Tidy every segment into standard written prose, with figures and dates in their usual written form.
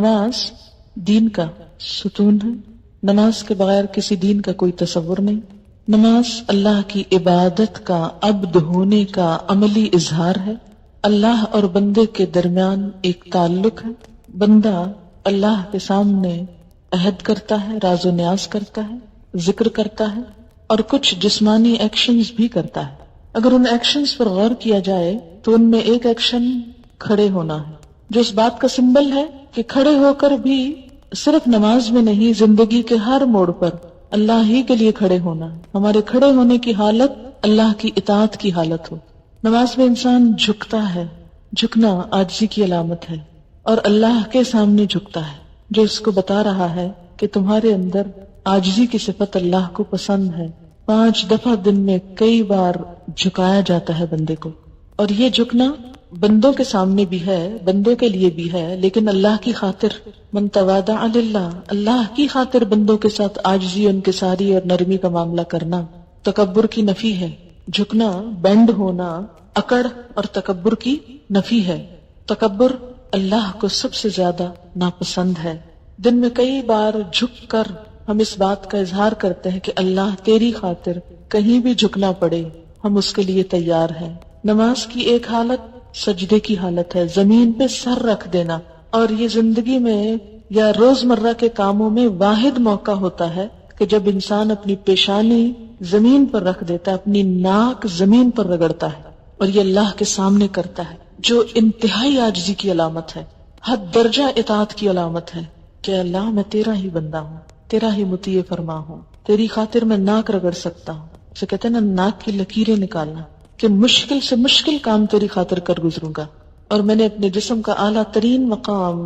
نماز دین کا ستون ہے. نماز کے بغیر کسی دین کا کوئی تصور نہیں. نماز اللہ کی عبادت کا عبد ہونے کا عملی اظہار ہے. اللہ اور بندے کے درمیان ایک تعلق ہے. بندہ اللہ کے سامنے عہد کرتا ہے، راز و نیاز کرتا ہے، ذکر کرتا ہے اور کچھ جسمانی ایکشنز بھی کرتا ہے. اگر ان ایکشنز پر غور کیا جائے تو ان میں ایک ایکشن کھڑے ہونا ہے، جو اس بات کا سمبل ہے کہ کھڑے ہو کر بھی صرف نماز میں نہیں، زندگی کے ہر موڑ پر اللہ ہی کے لیے کھڑے ہونا ہے. ہمارے کھڑے ہونے کی حالت اللہ کی اطاعت کی حالت ہو. نماز میں انسان جھکتا ہے. جھکنا عاجزی کی علامت ہے اور اللہ کے سامنے جھکتا ہے، جو اس کو بتا رہا ہے کہ تمہارے اندر عاجزی کی صفت اللہ کو پسند ہے. 5 دفعہ دن میں کئی بار جھکایا جاتا ہے بندے کو، اور یہ جھکنا بندوں کے سامنے بھی ہے، بندوں کے لیے بھی ہے، لیکن اللہ کی خاطر. من تواضع للہ، اللہ کی خاطر بندوں کے ساتھ عاجزی، ان کے ساری اور نرمی کا معاملہ کرنا تکبر کی نفی ہے. جھکنا، بینڈ ہونا اکڑ اور تکبر کی نفی ہے. تکبر اللہ کو سب سے زیادہ ناپسند ہے. دن میں کئی بار جھک کر ہم اس بات کا اظہار کرتے ہیں کہ اللہ تیری خاطر کہیں بھی جھکنا پڑے ہم اس کے لیے تیار ہیں. نماز کی ایک حالت سجدے کی حالت ہے، زمین پہ سر رکھ دینا. اور یہ زندگی میں یا روزمرہ کے کاموں میں واحد موقع ہوتا ہے کہ جب انسان اپنی پیشانی زمین پر رکھ دیتا ہے، اپنی ناک زمین پر رگڑتا ہے، اور یہ اللہ کے سامنے کرتا ہے، جو انتہائی عاجزی کی علامت ہے، حد درجہ اطاعت کی علامت ہے کہ اللہ میں تیرا ہی بندہ ہوں، تیرا ہی مطیع فرما ہوں، تیری خاطر میں ناک رگڑ سکتا ہوں. اسے کہتے ہیں نا ناک کی لکیریں نکالنا، کہ مشکل سے مشکل کام تیری خاطر کر گزروں گا. اور میں نے اپنے جسم کا اعلیٰ ترین مقام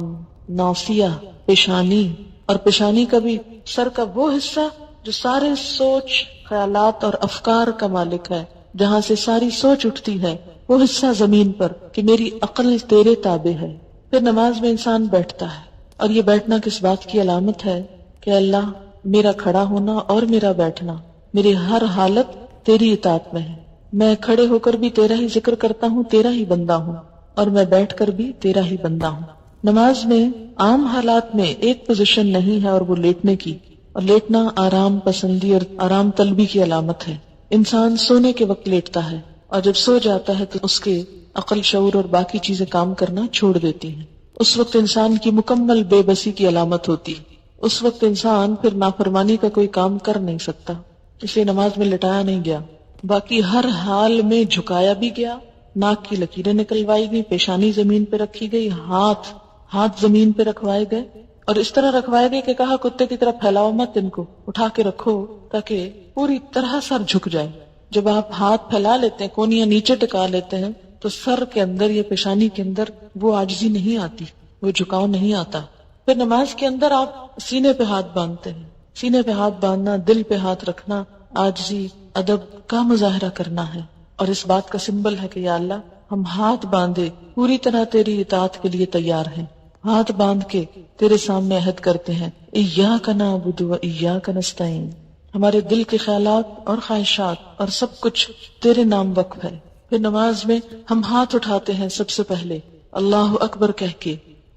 ناصیہ، پیشانی، اور پیشانی کا بھی سر کا وہ حصہ جو سارے سوچ، خیالات اور افکار کا مالک ہے، جہاں سے ساری سوچ اٹھتی ہے، وہ حصہ زمین پر، کہ میری عقل تیرے تابع ہے. پھر نماز میں انسان بیٹھتا ہے، اور یہ بیٹھنا کس بات کی علامت ہے کہ اللہ میرا کھڑا ہونا اور میرا بیٹھنا، میری ہر حالت تیری اطاعت میں ہے. میں کھڑے ہو کر بھی تیرا ہی ذکر کرتا ہوں، تیرا ہی بندہ ہوں، اور میں بیٹھ کر بھی تیرا ہی بندہ ہوں. نماز میں عام حالات میں ایک پوزیشن نہیں ہے، اور وہ لیٹنے کی، اور لیٹنا آرام پسندی اور آرام طلبی کی علامت ہے. انسان سونے کے وقت لیٹتا ہے، اور جب سو جاتا ہے تو اس کے عقل، شعور اور باقی چیزیں کام کرنا چھوڑ دیتی ہیں. اس وقت انسان کی مکمل بے بسی کی علامت ہوتی. اس وقت انسان پھر نافرمانی کا کوئی کام کر نہیں سکتا، اس لیے نماز میں لٹایا نہیں گیا. باقی ہر حال میں جھکایا بھی گیا، ناک کی لکیریں نکلوائی گئی، پیشانی زمین پہ رکھی گئی، ہاتھ زمین پہ رکھوائے گئے، اور اس طرح رکھوائے گئے کہ کہا کتے کی طرح پھیلاؤ مت، ان کو اٹھا کے رکھو تاکہ پوری طرح سر جھک جائے. جب آپ ہاتھ پھیلا لیتے ہیں، کونیاں نیچے ٹکا لیتے ہیں، تو سر کے اندر یا پیشانی کے اندر وہ عاجزی نہیں آتی، وہ جھکاؤ نہیں آتا. پھر نماز کے اندر آپ سینے پہ ہاتھ باندھتے ہیں. سینے پہ ہاتھ باندھنا، دل پہ ہاتھ رکھنا، عاجزی، ادب کا مظاہرہ کرنا ہے، اور اس بات کا سمبل ہے کہ یا اللہ ہم ہاتھ باندھے پوری طرح تیری اطاعت کے لیے تیار ہیں. ہاتھ باندھ کے تیرے سامنے عہد کرتے ہیں، ایاک نعبد و ایاک نستعین. ہمارے دل کے خیالات اور خواہشات اور سب کچھ تیرے نام وقف ہے. پھر نماز میں ہم ہاتھ اٹھاتے ہیں سب سے پہلے اللہ اکبر کہہ کے،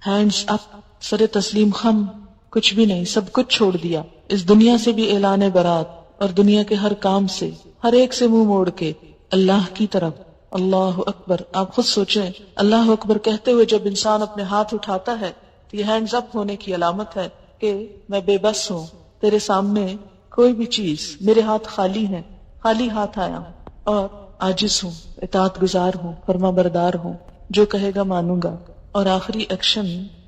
ہینڈز اپ، سر تسلیم خم، کچھ بھی نہیں، سب کچھ چھوڑ دیا. اس دنیا سے بھی اعلان برات، اور دنیا کے ہر کام سے، ہر ایک سے منہ موڑ کے اللہ کی طرف. اللہ اکبر. آپ خود سوچیں، اللہ اکبر کہتے ہوئے جب انسان اپنے ہاتھ اٹھاتا ہے تو یہ ہینڈز اپ ہونے کی علامت ہے کہ میں بے بس ہوں، تیرے سامنے کوئی بھی چیز، میرے ہاتھ خالی ہیں، خالی ہاتھ آیا ہوں، اور عاجز ہوں، اطاعت گزار ہوں، فرما بردار ہوں، جو کہے گا مانوں گا. اور آخری ایکشن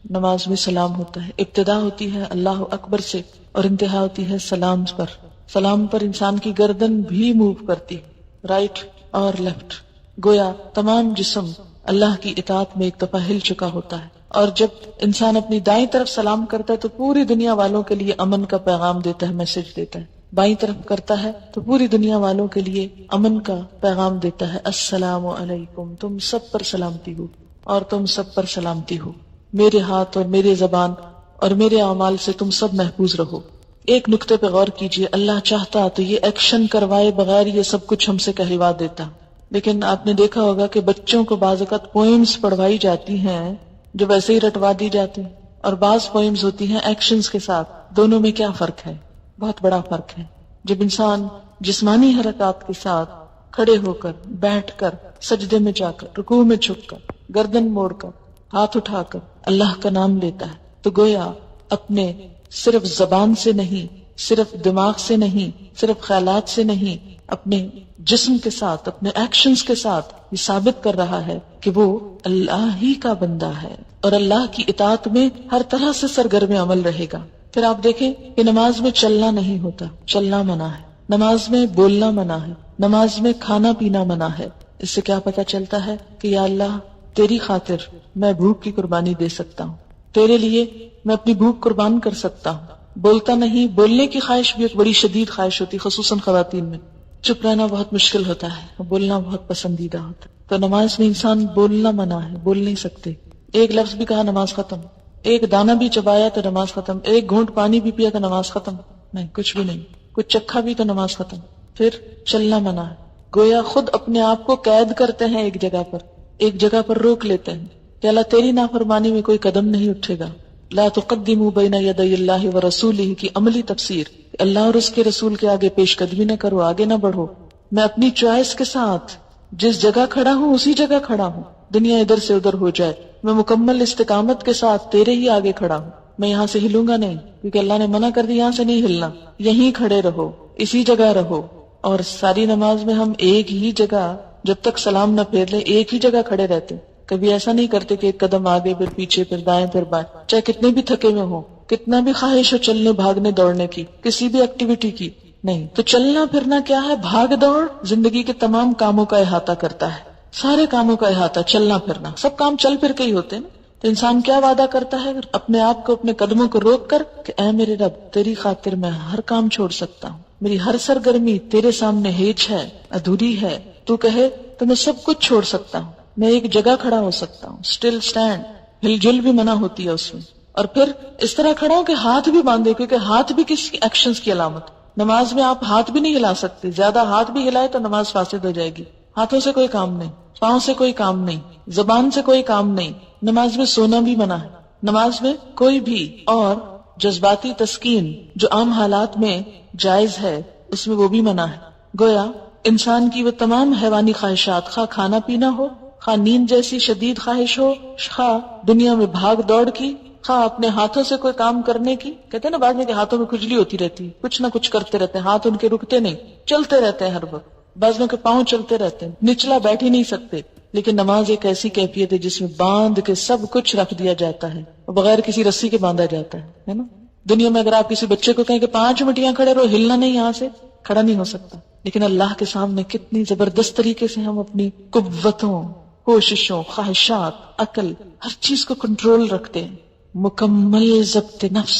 نماز میں سلام ہوتا ہے. ابتدا ہوتی ہے اللہ اکبر سے اور انتہا ہوتی ہے سلام پر. سلام پر انسان کی گردن بھی موو کرتی، رائٹ اور لیفٹ، گویا تمام جسم اللہ کی اطاعت میں ایک دفعہ ہل چکا ہوتا ہے. اور جب انسان اپنی دائیں طرف سلام کرتا ہے تو پوری دنیا والوں کے لیے امن کا پیغام دیتا ہے، میسج دیتا ہے. بائیں طرف کرتا ہے تو پوری دنیا والوں کے لیے امن کا پیغام دیتا ہے، السلام علیکم، تم سب پر سلامتی ہو اور تم سب پر سلامتی ہو، میرے ہاتھ اور میرے زبان اور میرے اعمال سے تم سب محفوظ رہو. ایک نقطے پہ غور کیجئے، اللہ چاہتا تو یہ ایکشن کروائے بغیر یہ سب کچھ ہم سے کہلوا دیتا. لیکن آپ نے دیکھا ہوگا کہ بچوں کو بعض اوقات پوئمز پڑھوائی جاتی ہیں جو ویسے ہی رٹوا دی جاتی ہیں. اور بعض پوئمز ہوتی ہیں ایکشنز کے ساتھ. دونوں میں کیا فرق ہے؟ بہت بڑا فرق ہے. جب انسان جسمانی حرکات کے ساتھ کھڑے ہو کر، بیٹھ کر، سجدے میں جا کر، رکوع میں جھک کر، گردن موڑ کر، ہاتھ اٹھا کر اللہ کا نام لیتا ہے، تو گویا اپنے صرف زبان سے نہیں، صرف دماغ سے نہیں، صرف خیالات سے نہیں، اپنے جسم کے ساتھ، اپنے ایکشنز کے ساتھ یہ ثابت کر رہا ہے کہ وہ اللہ ہی کا بندہ ہے اور اللہ کی اطاعت میں ہر طرح سے سرگرم عمل رہے گا. پھر آپ دیکھیں کہ نماز میں چلنا نہیں ہوتا، چلنا منع ہے. نماز میں بولنا منع ہے. نماز میں کھانا پینا منع ہے. اس سے کیا پتہ چلتا ہے کہ یا اللہ تیری خاطر میں بھوک کی قربانی دے سکتا ہوں، تیرے لیے میں اپنی بھوک قربان کر سکتا ہوں. بولتا نہیں، بولنے کی خواہش بھی ایک بڑی شدید خواہش ہوتی، خصوصاً خواتین میں. چپ رہنا بہت مشکل ہوتا ہے، بولنا بہت پسندیدہ ہوتا ہے. تو نماز میں انسان بولنا منع ہے، بول نہیں سکتے. ایک لفظ بھی کہا نماز ختم، ایک دانہ بھی چبایا تو نماز ختم، ایک گھونٹ پانی بھی پیا تو نماز ختم. نہیں، کچھ بھی نہیں. کچھ چکھا بھی تو نماز ختم. پھر چلنا منع ہے. گویا خود اپنے آپ کو قید کرتے ہیں ایک جگہ پر، ایک جگہ پر روک لیتے ہیں کہ اللہ تیری نافرمانی میں کوئی قدم نہیں اٹھے گا. لا تقدموا بین یدی اللہ ورسولہ کی عملی تفسیر، اللہ اور اس کے رسول کے آگے پیش قدمی نہ کرو، آگے نہ بڑھو. میں اپنی چوائس کے ساتھ جس جگہ کھڑا ہوں اسی جگہ کھڑا ہوں، دنیا ادھر سے ادھر ہو جائے، میں مکمل استقامت کے ساتھ تیرے ہی آگے کھڑا ہوں. میں یہاں سے ہلوں گا نہیں، کیونکہ اللہ نے منع کر دیا یہاں سے نہیں ہلنا، یہیں کھڑے رہو، اسی جگہ رہو. اور ساری نماز میں ہم ایک ہی جگہ جب تک سلام نہ پھیر لیں ایک ہی جگہ کھڑے رہتے. کبھی ایسا نہیں کرتے کہ ایک قدم آگے پھر پیچھے پھر دائیں پھر بائیں، چاہے کتنے بھی تھکے ہوئے ہوں، کتنا بھی خواہش ہو چلنے بھاگنے دوڑنے کی، کسی بھی ایکٹیویٹی کی. نہیں، تو چلنا پھرنا کیا ہے؟ بھاگ دوڑ زندگی کے تمام کاموں کا احاطہ کرتا ہے، سارے کاموں کا احاطہ. چلنا پھرنا سب کام چل پھر کے ہی ہوتے ہیں. تو انسان کیا وعدہ کرتا ہے اپنے آپ کو، اپنے قدموں کو روک کر کہ اے میرے رب تیری خاطر میں ہر کام چھوڑ سکتا ہوں، میری ہر سرگرمی تیرے سامنے ہیج ہے، ادھوری ہے. تو کہے تو میں سب کچھ چھوڑ سکتا ہوں، میں ایک جگہ کھڑا ہو سکتا ہوں، اسٹل سٹینڈ. ہل جل بھی منع ہوتی ہے اس میں. اور پھر اس طرح کھڑا ہوں کہ ہاتھ بھی باندھے، کیونکہ ہاتھ بھی کسی ایکشنز کی علامت. نماز میں آپ ہاتھ بھی نہیں ہلا سکتے، زیادہ ہاتھ بھی ہلائے تو نماز فاسد ہو جائے گی. ہاتھوں سے کوئی کام نہیں، پاؤں سے کوئی کام نہیں، زبان سے کوئی کام نہیں. نماز میں سونا بھی منع ہے. نماز میں کوئی بھی اور جذباتی تسکین جو عام حالات میں جائز ہے اس میں وہ بھی منع ہے. گویا انسان کی وہ تمام حیوانی خواہشات، خواہ کھانا پینا ہو، خواہ نیند جیسی شدید خواہش ہو، خواہ دنیا میں بھاگ دوڑ کی، خواہ اپنے ہاتھوں سے کوئی کام کرنے کی. کہتے ہیں نا بعد میں کہ ہاتھوں میں کھجلی ہوتی رہتی ہے، کچھ نہ کچھ کرتے رہتے ہیں، ہاتھ ان کے رکتے نہیں، چلتے رہتے ہیں ہر وقت. بعضوں کے پاؤں چلتے رہتے ہیں، نچلا بیٹھ ہی نہیں سکتے. لیکن نماز ایک ایسی کیفیت ہے جس میں باندھ کے سب کچھ رکھ دیا جاتا ہے، بغیر کسی رسی کے باندھا جاتا ہے نا. دنیا میں اگر آپ کسی بچے کو کہیں کہ 5 منٹ یہاں کھڑے رہو، ہلنا نہیں، یہاں سے کھڑا نہیں ہو سکتا. لیکن اللہ کے سامنے کتنی زبردست طریقے سے ہم اپنی قوتوں، کوششوں، خواہشات، عقل، ہر چیز کو کنٹرول رکھتے ہیں. مکمل ضبط نفس.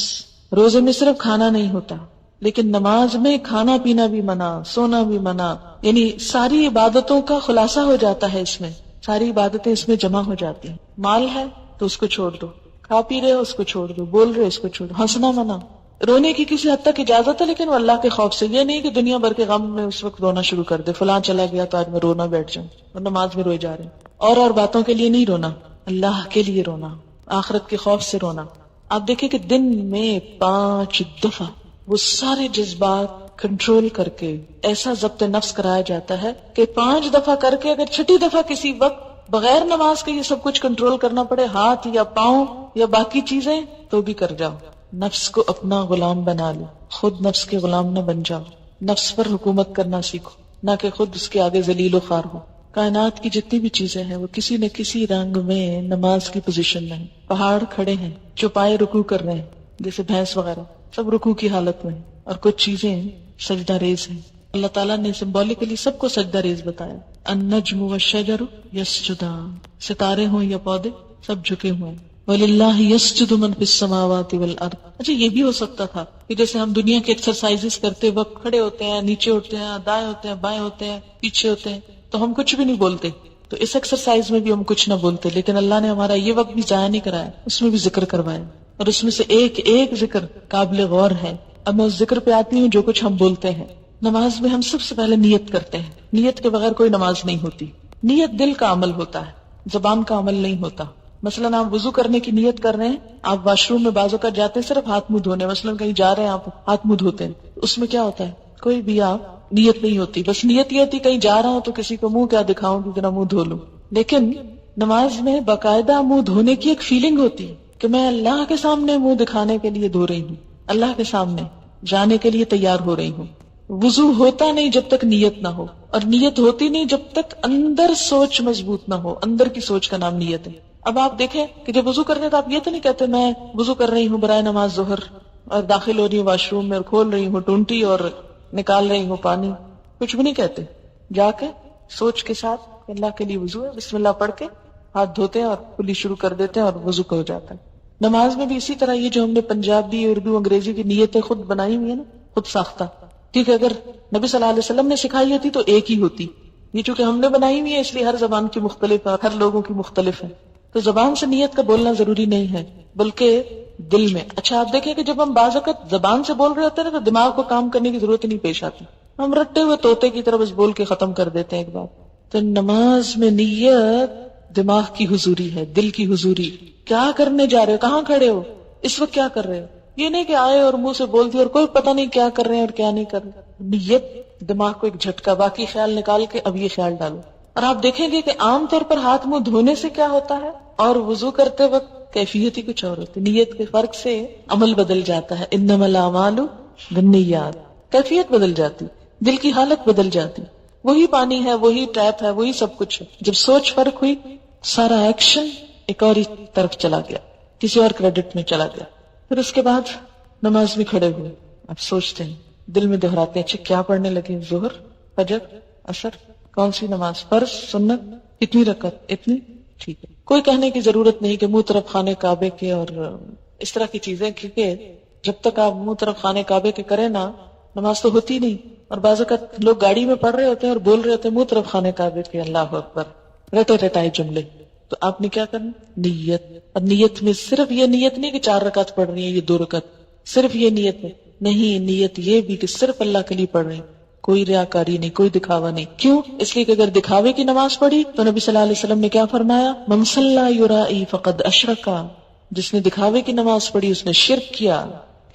روزے میں صرف کھانا نہیں ہوتا، لیکن نماز میں کھانا پینا بھی منع، سونا بھی منع. یعنی ساری عبادتوں کا خلاصہ ہو جاتا ہے اس میں، ساری عبادتیں اس میں جمع ہو جاتی ہیں. مال ہے تو اس کو چھوڑ دو، کھا پی رہے ہو اس کو چھوڑ دو، بول رہے اس کو چھوڑ دو. ہنسنا منع. رونے کی کسی حد تک اجازت ہے لیکن وہ اللہ کے خوف سے. یہ نہیں کہ دنیا بھر کے غم میں اس وقت رونا شروع کر دے، فلاں چلا گیا تو آج میں رونا بیٹھ جاؤں، اور نماز میں روئے جا رہے ہیں. اور باتوں کے لیے نہیں رونا، اللہ کے لیے رونا، آخرت کے خوف سے رونا. آپ دیکھیں کہ دن میں 5 دفعہ وہ سارے جذبات کنٹرول کر کے ایسا ضبط نفس کرایا جاتا ہے کہ 5 دفعہ کر کے اگر 6 دفعہ کسی وقت بغیر نماز کے یہ سب کچھ کنٹرول کرنا پڑے، ہاتھ یا پاؤں یا باقی چیزیں، تو بھی کر جاؤ. نفس کو اپنا غلام بنا لو، خود نفس کے غلام نہ بن جاؤ. نفس پر حکومت کرنا سیکھو، نہ کہ خود اس کے آگے ذلیل و خوار ہو. کائنات کی جتنی بھی چیزیں ہیں وہ کسی نہ کسی رنگ میں نماز کی پوزیشن میں ہیں. پہاڑ کھڑے ہیں، چوپائے رکوع کر رہے ہیں، جیسے بھینس وغیرہ، سب رکوع کی حالت میں ہیں. اور کچھ چیزیں سجدہ ریز ہیں. اللہ تعالیٰ نے سمبولیکلی سب کو سجدہ ریز بتایا. النجم والشجر یسجدان، ستارے ہوں یا پودے سب جھکے ہوئے ہیں. وَلِلَّهِ يَسْجُدُ مَن فِي السَّمَاوَاتِ وَالْأَرْضِ. اچھا یہ بھی ہو سکتا تھا کہ جیسے ہم دنیا کے ایکسرسائزز کرتے وقت کھڑے ہوتے ہیں، نیچے اٹھتے ہیں، دائیں ہوتے ہیں، بائیں ہوتے ہیں، پیچھے ہوتے ہیں، تو ہم کچھ بھی نہیں بولتے. تو اس ایکسرسائز میں بھی ہم کچھ نہ بولتے، لیکن اللہ نے ہمارا یہ وقت بھی ضائع نہیں کرایا، اس میں بھی ذکر کروایا. اور اس میں سے ایک ایک ذکر قابل غور ہے. اب میں اس ذکر پہ آتی ہوں جو کچھ ہم بولتے ہیں. نماز میں ہم سب سے پہلے نیت کرتے ہیں. نیت کے بغیر کوئی نماز نہیں ہوتی. نیت دل کا عمل ہوتا ہے، زبان کا عمل نہیں ہوتا. مثلاً آپ وضو کرنے کی نیت کر رہے ہیں، آپ واش روم میں بعض اوقات جاتے ہیں صرف ہاتھ منہ دھونے، مثلاً کہیں جا رہے ہیں آپ ہاتھ منہ دھوتے ہیں، اس میں کیا ہوتا ہے؟ کوئی بھی آپ نیت نہیں ہوتی، بس نیت یہ ہوتی کہیں جا رہا ہوں تو کسی کو منہ کیا دکھاؤں کہ ذرا منہ دھو لوں. لیکن نماز میں باقاعدہ منہ دھونے کی ایک فیلنگ ہوتی ہے کہ میں اللہ کے سامنے منہ دکھانے کے لیے دھو رہی ہوں، اللہ کے سامنے جانے کے لیے تیار ہو رہی ہوں. وضو ہوتا نہیں جب تک نیت نہ ہو، اور نیت ہوتی نہیں جب تک اندر سوچ مضبوط نہ ہو. اندر کی سوچ کا نام نیت ہے. اب آپ دیکھیں کہ جب وضو کرنے تو آپ یہ تو نہیں کہتے میں وضو کر رہی ہوں برائے نماز ظہر، اور داخل ہو رہی ہوں واش روم میں اور کھول رہی ہوں ٹونٹی اور نکال رہی ہوں پانی، کچھ بھی نہیں کہتے. جا کے سوچ کے ساتھ اللہ کے لیے وضو ہے، بسم اللہ پڑھ کے ہاتھ دھوتے ہیں اور کلی شروع کر دیتے ہیں اور وضو ہو جاتا ہے. نماز میں بھی اسی طرح یہ جو ہم نے پنجابی، اردو، انگریزی کی نیتیں خود بنائی ہوئی ہیں نا، خود ساختہ، ٹھیک ہے، اگر نبی صلی اللہ علیہ وسلم نے سکھائی ہوتی تو ایک ہی ہوتی. یہ چونکہ ہم نے بنائی ہوئی ہے اس لیے ہر زبان کی مختلف ہے، ہر لوگوں کی مختلف ہے، تو زبان سے نیت کا بولنا ضروری نہیں ہے بلکہ دل میں. اچھا آپ دیکھیں کہ جب ہم بعض اوقات زبان سے بول رہے ہوتے ہیں نا تو دماغ کو کام کرنے کی ضرورت نہیں پیش آتی، ہم رٹے ہوئے طوطے کی طرح بس بول کے ختم کر دیتے ہیں ایک بات. تو نماز میں نیت دماغ کی حضوری ہے، دل کی حضوری. کیا کرنے جا رہے ہو، کہاں کھڑے ہو، اس وقت کیا کر رہے ہو، یہ نہیں کہ آئے اور منہ سے بول دیا اور کوئی پتہ نہیں کیا کر رہے ہیں اور کیا نہیں کر رہے. نیت دماغ کو ایک جھٹکا، باقی خیال نکال کے اب یہ خیال ڈالو. اور آپ دیکھیں گے کہ عام طور پر ہاتھ منہ دھونے سے کیا ہوتا ہے اور وضو کرتے وقت کیفیت ہی کچھ اور ہوتی. نیت کے فرق سے عمل بدل جاتا ہے. انما الاعمال بالنیات، کیفیت بدل جاتی، دل کی حالت بدل جاتی. وہی پانی ہے، وہی ٹیپ ہے، وہی سب کچھ ہے. جب سوچ فرق ہوئی سارا ایکشن ایک اور ہی طرف چلا گیا، کسی اور کریڈٹ میں چلا گیا. پھر اس کے بعد نماز میں کھڑے ہوئے اب سوچتے ہیں، دل میں دہراتے ہیں اچھا کیا پڑھنے لگے، ظہر، فجر، عصر، کون سی نماز، فرض، سنت، کتنی رکعت، اتنی، ٹھیک ہے. کوئی کہنے کی ضرورت نہیں کہ منہ طرف خانے کعبے کے اور اس طرح کی چیزیں، کیونکہ جب تک آپ منہ طرف خانے کعبے کے کریں نا نماز تو ہوتی نہیں. اور بعض اوقات لوگ گاڑی میں پڑھ رہے ہوتے ہیں اور بول رہے ہوتے ہیں منہ طرف خانے کعبے کے، اللہ اکبر، رٹے رٹائے جملے. تو آپ نے کیا کرنا، نیت. اور نیت میں صرف یہ نیت نہیں کہ 4 رکعت پڑھ رہی ہیں، یہ 2 رکعت، صرف یہ نیت نہیں، نیت یہ بھی کہ صرف اللہ کے لیے پڑھ رہے ہیں، کوئی ریاکاری نہیں، کوئی دکھاوا نہیں. کیوں؟ اس لیے کہ اگر دکھاوے کی نماز پڑھی تو نبی صلی اللہ علیہ وسلم نے کیا فرمایا، من صلی یرائی فقد اشرکا، جس نے دکھاوے کی نماز پڑھی اس نے شرک کیا.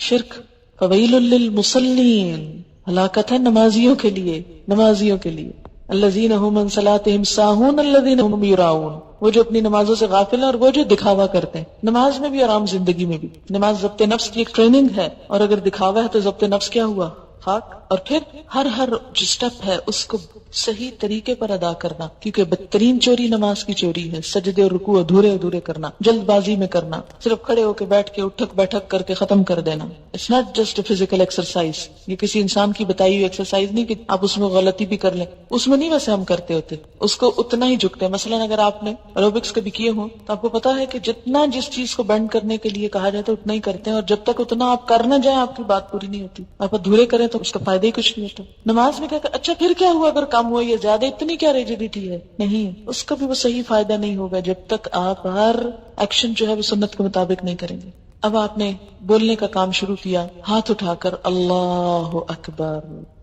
شرک فویل للمصلین، ہلاکت ہے نمازیوں کے لیے، نمازیوں کے لیے. الذین هم عن صلاتهم ساہون الذین هم یراؤون، وہ جو اپنی نمازوں سے غافل ہیں اور وہ جو دکھاوا کرتے ہیں. نماز میں بھی اور عام زندگی میں بھی. نماز ضبط نفس کی ایک ٹریننگ ہے، اور اگر دکھاوا ہے تو ضبط نفس کیا ہوا، خاک. اور پھر ہر جو سٹیپ ہے اس کو صحیح طریقے پر ادا کرنا، کیونکہ بدترین چوری نماز کی چوری ہے، سجدے اور رکوع ادھورے کرنا، جلد بازی میں کرنا، صرف کھڑے ہو کے بیٹھ کے اٹھک بیٹھک کر کے ختم کر دینا. It's not just a physical exercise, یہ کسی انسان کی بتائی ہوئی ایکسرسائز نہیں کہ آپ اس میں غلطی بھی کر لیں. اس میں نہیں ویسے ہم کرتے ہوتے، اس کو اتنا ہی جھکتے ہیں. مثلا اگر آپ نے ایروبکس کبھی کیے ہوں تو آپ کو پتا ہے کہ جتنا جس چیز کو بینڈ کرنے کے لیے کہا جائے تو اتنا ہی کرتے ہیں، اور جب تک اتنا آپ کر نہ جائیں آپ کی بات پوری نہیں ہوتی. آپ ادھورے کریں تو اس کا فائدہ ہی کچھ نہیں ہوتا. نماز میں کیا کہ اچھا پھر کیا ہوا اگر کم ہوا یا زیادہ، اتنی کیا ریجیڈیٹی ہے، نہیں، اس کا بھی وہ صحیح فائدہ نہیں ہوگا جب تک آپ ہر ایکشن جو ہے وہ سنت کے مطابق نہیں کریں گے. اب آپ نے بولنے کا کام شروع کیا، ہاتھ اٹھا کر اللہ اکبر،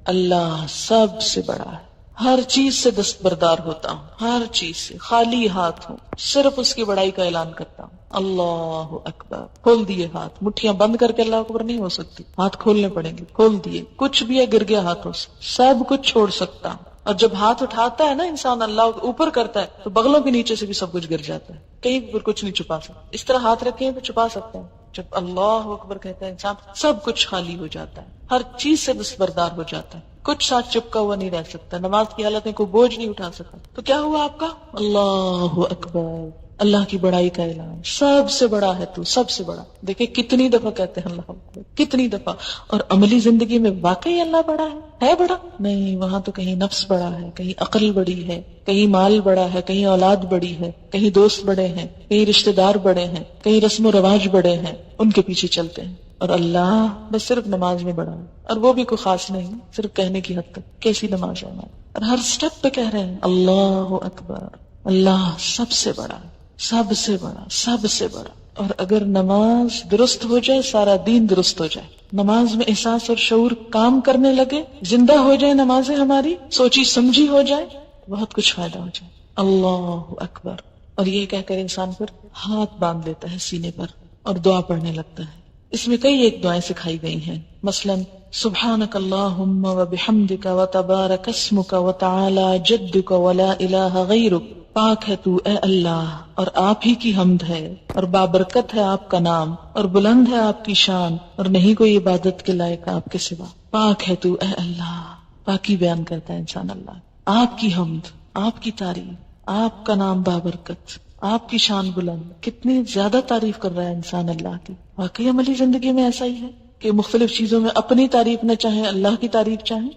اللہ سب سے بڑا ہے، ہر چیز سے دستبردار ہوتا ہوں، ہر چیز سے خالی ہاتھ ہوں، صرف اس کی بڑائی کا اعلان کرتا ہوں. اللہ اکبر، کھول دیے ہاتھ، مٹھیاں بند کر کے اللہ اکبر نہیں ہو سکتی، ہاتھ کھولنے پڑیں گے. کھول دیے، کچھ بھی ہے گر گیا ہاتھوں سے، سب کچھ چھوڑ سکتا ہوں. اور جب ہاتھ اٹھاتا ہے نا انسان اللہ اوپر کرتا ہے تو بغلوں کے نیچے سے بھی سب کچھ گر جاتا ہے، کہیں پر کچھ نہیں چھپا سکتا. اس طرح ہاتھ رکھے ہیں تو چھپا سکتے ہیں. جب اللہ اکبر کہتا ہے انسان سب کچھ خالی ہو جاتا ہے، ہر چیز سے دستبردار ہو جاتا ہے، کچھ ساتھ چپکا ہوا نہیں رہ سکتا. نماز کی حالت میں کوئی بوجھ نہیں اٹھا سکتا. تو کیا ہوا آپ کا، اللہ اکبر، اللہ کی بڑائی کا اعلان، سب سے بڑا ہے تو، سب سے بڑا. دیکھیں کتنی دفعہ کہتے ہیں اللہ اکبر، کتنی دفعہ. اور عملی زندگی میں واقعی اللہ بڑا ہے بڑا نہیں. وہاں تو کہیں نفس بڑا ہے، کہیں عقل بڑی ہے، کہیں مال بڑا ہے، کہیں اولاد بڑی ہے، کہیں دوست بڑے ہیں، کہیں رشتہ دار بڑے ہیں، کہیں رسم و رواج بڑے ہیں، ان کے پیچھے چلتے ہیں. اور اللہ بس صرف نماز میں بڑا ہے، اور وہ بھی کوئی خاص نہیں، صرف کہنے کی حد تک. کیسی نماز ہے ہماری، اور ہر سٹیپ پہ کہہ رہے ہیں اللہ اکبر، اللہ سب سے بڑا، سب سے بڑا، سب سے بڑا. اور اگر نماز درست ہو جائے سارا دین درست ہو جائے. نماز میں احساس اور شعور کام کرنے لگے، زندہ ہو جائے نمازیں ہماری، سوچی سمجھی ہو جائے، بہت کچھ فائدہ ہو جائے. اللہ اکبر. اور یہ کہہ کر انسان پھر ہاتھ باندھ لیتا ہے سینے پر اور دعا پڑھنے لگتا ہے. اس میں کئی ایک دعائیں سکھائی گئی ہیں، مثلا سبحانک اللہم وبحمدک وتبارک اسمک وتعالی جدک ولا الہ غیرک. پاک ہے تو اے اللہ اور آپ ہی کی حمد ہے، اور بابرکت ہے آپ کا نام، اور بلند ہے آپ کی شان، اور نہیں کوئی عبادت کے لائق آپ کے سوا. پاک ہے تو اے اللہ، پاکی بیان کرتا ہے انسان اللہ، آپ کی حمد، آپ کی تعریف، آپ کا نام بابرکت، آپ کی شان بلند. کتنی زیادہ تعریف کر رہا ہے انسان اللہ کی. واقعی عملی زندگی میں ایسا ہی ہے کہ مختلف چیزوں میں اپنی تعریف نہ چاہیں، اللہ کی تعریف چاہیں.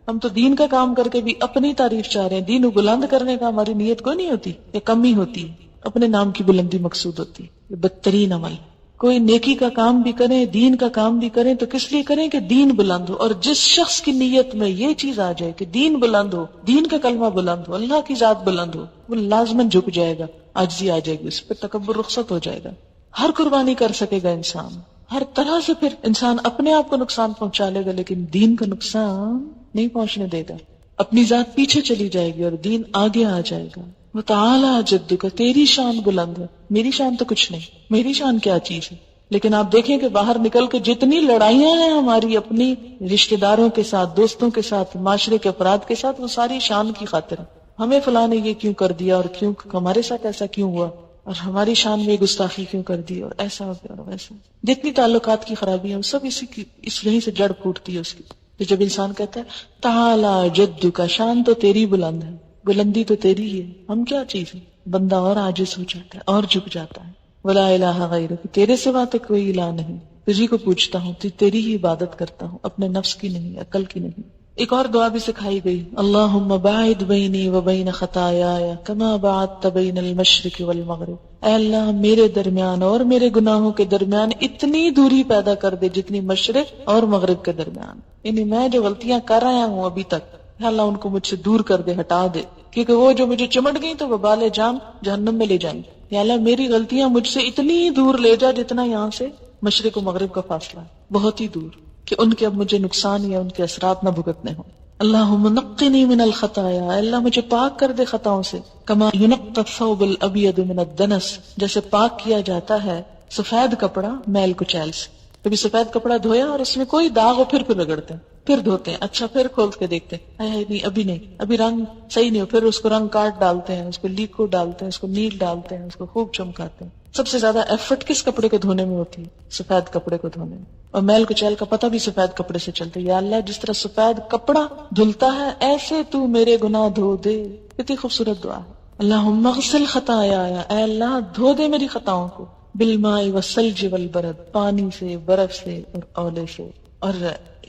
ہم تو دین کا کام کر کے بھی اپنی تعریف چاہ رہے ہیں. دین کو بلند کرنے کا ہماری نیت کوئی نہیں ہوتی، یہ کم ہی ہوتی ہے، اپنے نام کی بلندی مقصود ہوتی ہے. یہ بدترین عمل. کوئی نیکی کا کام بھی کریں، دین کا کام بھی کریں تو کس لیے کریں کہ دین بلند ہو. اور جس شخص کی نیت میں یہ چیز آ جائے کہ دین بلند ہو، دین کا کلمہ بلند ہو، اللہ کی ذات بلند ہو، وہ لازماً جھک جائے گا، عاجزی آ جائے گی، اس پہ تکبر رخصت ہو جائے گا. ہر قربانی کر سکے گا انسان، ہر طرح سے پھر انسان اپنے آپ کو نقصان پہنچا لے گا لیکن دین کا نقصان نہیں پہنچنے دے گا. اپنی ذات پیچھے چلی جائے گی اور دین آگے آ جائے گا. وتعالی جدک، تیری شان بلند ہے، میری شان تو کچھ نہیں. میری شان کیا چیز ہے؟ لیکن آپ دیکھیں کہ باہر نکل کے جتنی لڑائیاں ہیں ہماری اپنی رشتہ داروں کے ساتھ، دوستوں کے ساتھ، معاشرے کے افراد کے ساتھ، وہ ساری شان کی خاطر ہے. ہمیں فلاں نے یہ کیوں کر دیا، اور کیوں ہمارے ساتھ ایسا کیوں ہوا، اور ہماری شان میں گستاخی کیوں کر دی، اور ایسا ہو گیا اور ویسا. جتنی تعلقات کی خرابی ہیں سب اس یہیں سے جڑ پھوٹتی ہے اس کی. تو جب انسان کہتا ہے تعالی جدک، شان تو تیری بلند ہے، بلندی تو تیری ہی ہے، ہم کیا چیز ہے. بندہ اور عاجز ہو جاتا ہے اور جھک جاتا ہے. ولا الہ غیرک، تیرے سوا تو کوئی الہ نہیں، تجھی کو پوچھتا ہوں، تیری ہی عبادت کرتا ہوں، اپنے نفس کی نہیں، عقل کی نہیں. ایک اور دعا بھی سکھائی گئی، اللہم باعد بینی وبین خطایایا کما باعدت بین المشرق والمغرب. اے اللہ میرے درمیان اور میرے گناہوں کے درمیان اتنی دوری پیدا کر دے جتنی مشرق اور مغرب کے درمیان. یعنی میں جو غلطیاں کر رہا ہوں ابھی تک، اے اللہ ان کو مجھ سے دور کر دے، ہٹا دے، کیونکہ وہ جو مجھے چمٹ گئی تو وہ بالِ جان جہنم میں لے جائیں. یا اللہ میری غلطیاں مجھ سے اتنی دور لے جا جتنا یہاں سے مشرق و مغرب کا فاصلہ ہے، بہت ہی دور، کہ ان کے اب مجھے نقصان یا ان کے اثرات نہ بھگتنے ہوں. اللہم نقنی من الخطایا، اے اللہ مجھے پاک کر دے خطاؤں سے. کما ینقى الثوب الابیض من الدنس، جیسے پاک کیا جاتا ہے سفید کپڑا میل کچیل سے. کبھی سفید کپڑا دھویا اور اس میں کوئی داغ ہو پھر رگڑتے ہیں، پھر دھوتے ہیں، اچھا پھر کھول کے دیکھتے ہیں نہیں ابھی نہیں، ابھی رنگ صحیح نہیں ہو، پھر اس کو رنگ کاٹ ڈالتے ہیں، اس کو لیکوڈ ڈالتے ہیں، اس کو نیل ڈالتے ہیں، اس کو خوب چمکاتے ہیں. سب سے زیادہ ایفرٹ کس کپڑے کو دھونے میں ہوتی ہے؟ سفید کپڑے کو دھونے میں. اور میل کچیل کا پتہ بھی سفید کپڑے سے چلتا ہے. یا اللہ جس طرح سفید کپڑا دھلتا ہے ایسے تو میرے گناہ دھو دے. کتنی خوبصورت دعا ہے. اللہم اغسل خطایا، اے اللہ دھو دے میری خطاؤں کو، بالماء والثلج والبرد، پانی سے، برف سے اور اولے سے. اور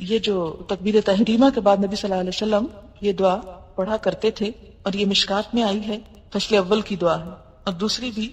یہ جو تکبیر تحریمہ کے بعد نبی صلی اللہ علیہ وسلم یہ دعا پڑھا کرتے تھے، اور یہ مشکات میں آئی ہے، فصل اول کی دعا ہے، اور دوسری بھی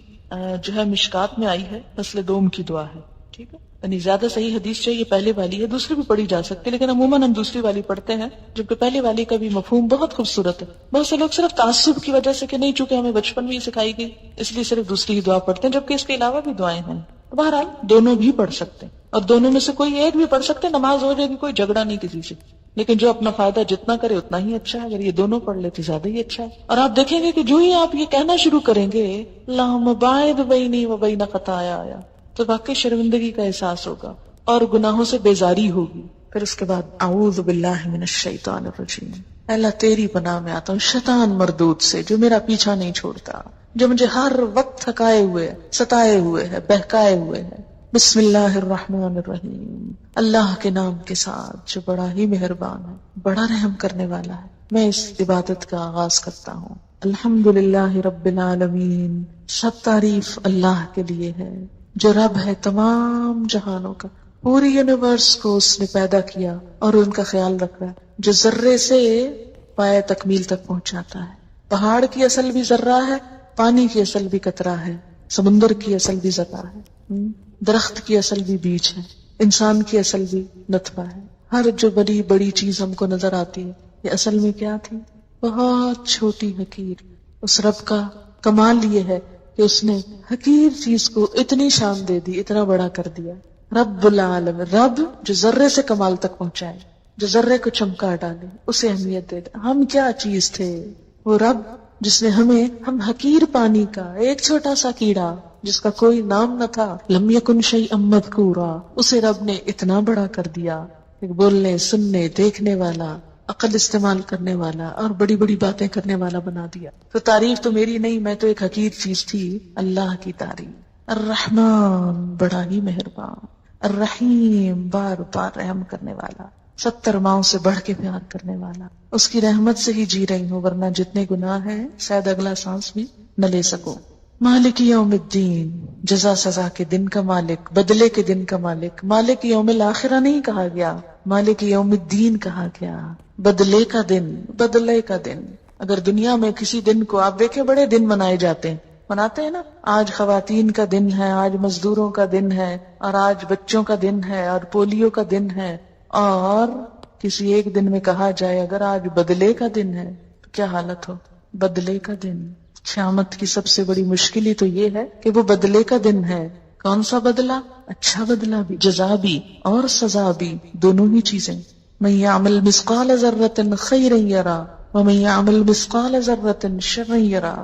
جو ہے مشکات میں آئی ہے، فصل دوم کی دعا ہے. ٹھیک ہے، یعنی زیادہ صحیح حدیث چاہیے پہلے والی ہے، دوسری بھی پڑھی جا سکتی ہے لیکن عموماً ہم دوسری والی پڑھتے ہیں، جبکہ پہلے والی کا بھی مفہوم بہت خوبصورت ہے. بہت سے لوگ صرف تعصب کی وجہ سے کہ نہیں چونکہ ہمیں بچپن میں یہ سکھائی گئی اس لیے صرف دوسری ہی دعا پڑھتے ہیں، جبکہ اس کے علاوہ بھی دعائیں ہیں. بہرحال دونوں بھی پڑھ سکتے ہیں، اور دونوں میں سے کوئی ایک بھی پڑھ سکتے ہیں، نماز ہو جائے گی، کوئی جھگڑا نہیں کسی سے. لیکن جو اپنا فائدہ جتنا کرے اتنا ہی اچھا ہے، اگر یہ دونوں پڑھ لے تو زیادہ ہی اچھا ہے. اور آپ دیکھیں گے کہ جو ہی آپ یہ کہنا شروع کریں گے اللہم باعد بینی وبین خطایا، تو واقعی شرمندگی کا احساس ہوگا اور گناہوں سے بیزاری ہوگی. پھر اس کے بعد اعوذ باللہ من الشیطان الرجیم، اللہ تیری پناہ میں آتا ہوں شیطان مردود سے جو میرا پیچھا نہیں چھوڑتا، جو مجھے ہر وقت تھکائے ہوئے، ستائے ہوئے ہے، بہکائے ہوئے ہے. بسم اللہ الرحمن الرحیم، اللہ کے نام کے ساتھ جو بڑا ہی مہربان ہے، بڑا رحم کرنے والا ہے. میں اس عبادت کا آغاز کرتا ہوں. الحمدللہ رب العالمین، سب تعریف اللہ کے لیے ہے جو رب ہے تمام جہانوں کا. پوری یونیورس کو اس نے پیدا کیا اور ان کا خیال رکھ رہا ہے، جو ذرے سے پائے تکمیل تک پہنچاتا ہے. پہاڑ کی اصل بھی ذرہ ہے، پانی کی اصل بھی قطرہ ہے، سمندر کی اصل بھی ذرہ ہے، درخت کی اصل بھی بیج ہے، انسان کی اصل بھی نطفہ ہے. ہر جو بڑی بڑی چیز ہم کو نظر آتی ہے یہ اصل میں کیا تھی؟ بہت چھوٹی حقیر. اس رب کا کمال یہ ہے کہ اس نے حقیر چیز کو اتنی شان دے دی، اتنا بڑا کر دیا. رب العالم، رب جو ذرے سے کمال تک پہنچائے، جو ذرے کو چمکا ڈالے، اسے اہمیت دے دے. ہم کیا چیز تھے، وہ رب جس نے ہم حقیر پانی کا ایک چھوٹا سا کیڑا جس کا کوئی نام نہ تھا، لم یکن شیئا مذکورا، اسے رب نے اتنا بڑا کر دیا، ایک بولنے سننے دیکھنے والا، عقل استعمال کرنے والا اور بڑی بڑی باتیں کرنے والا بنا دیا۔ تو تعریف تو میری نہیں، میں تو ایک حقیر چیز تھی، اللہ کی تعریف۔ الرحمن، بڑا ہی مہربان، الرحیم، بار بار رحم کرنے والا، 70 ماؤں سے بڑھ کے پیار کرنے والا، اس کی رحمت سے ہی جی رہی ہوں، ورنہ جتنے گناہ ہیں شاید اگلا سانس بھی نہ لے سکوں۔ مالک یوم الدین، جزا سزا کے دن کا مالک، بدلے کے دن کا مالک۔ مالک یوم الاخرہ نہیں کہا گیا، مالک یوم الدین کہا گیا، بدلے کا دن، بدلے کا دن۔ اگر دنیا میں کسی دن کو آپ دیکھیں، بڑے دن منائے جاتے ہیں، مناتے ہیں نا، آج خواتین کا دن ہے، آج مزدوروں کا دن ہے، اور آج بچوں کا دن ہے، اور پولیو کا دن ہے، اور کسی ایک دن میں کہا جائے اگر آج بدلے کا دن ہے تو کیا حالت ہو؟ بدلے کا دن، قیامت کی سب سے بڑی مشکل ہی تو یہ ہے کہ وہ بدلے کا دن ہے۔ کون سا بدلہ؟ اچھا بدلہ بھی، جزا بھی اور سزا بھی، دونوں ہی چیزیں۔ من یعمل مثقال ذرۃ خیرا یرا ومن یعمل مثقال ذرۃ شرا یرا،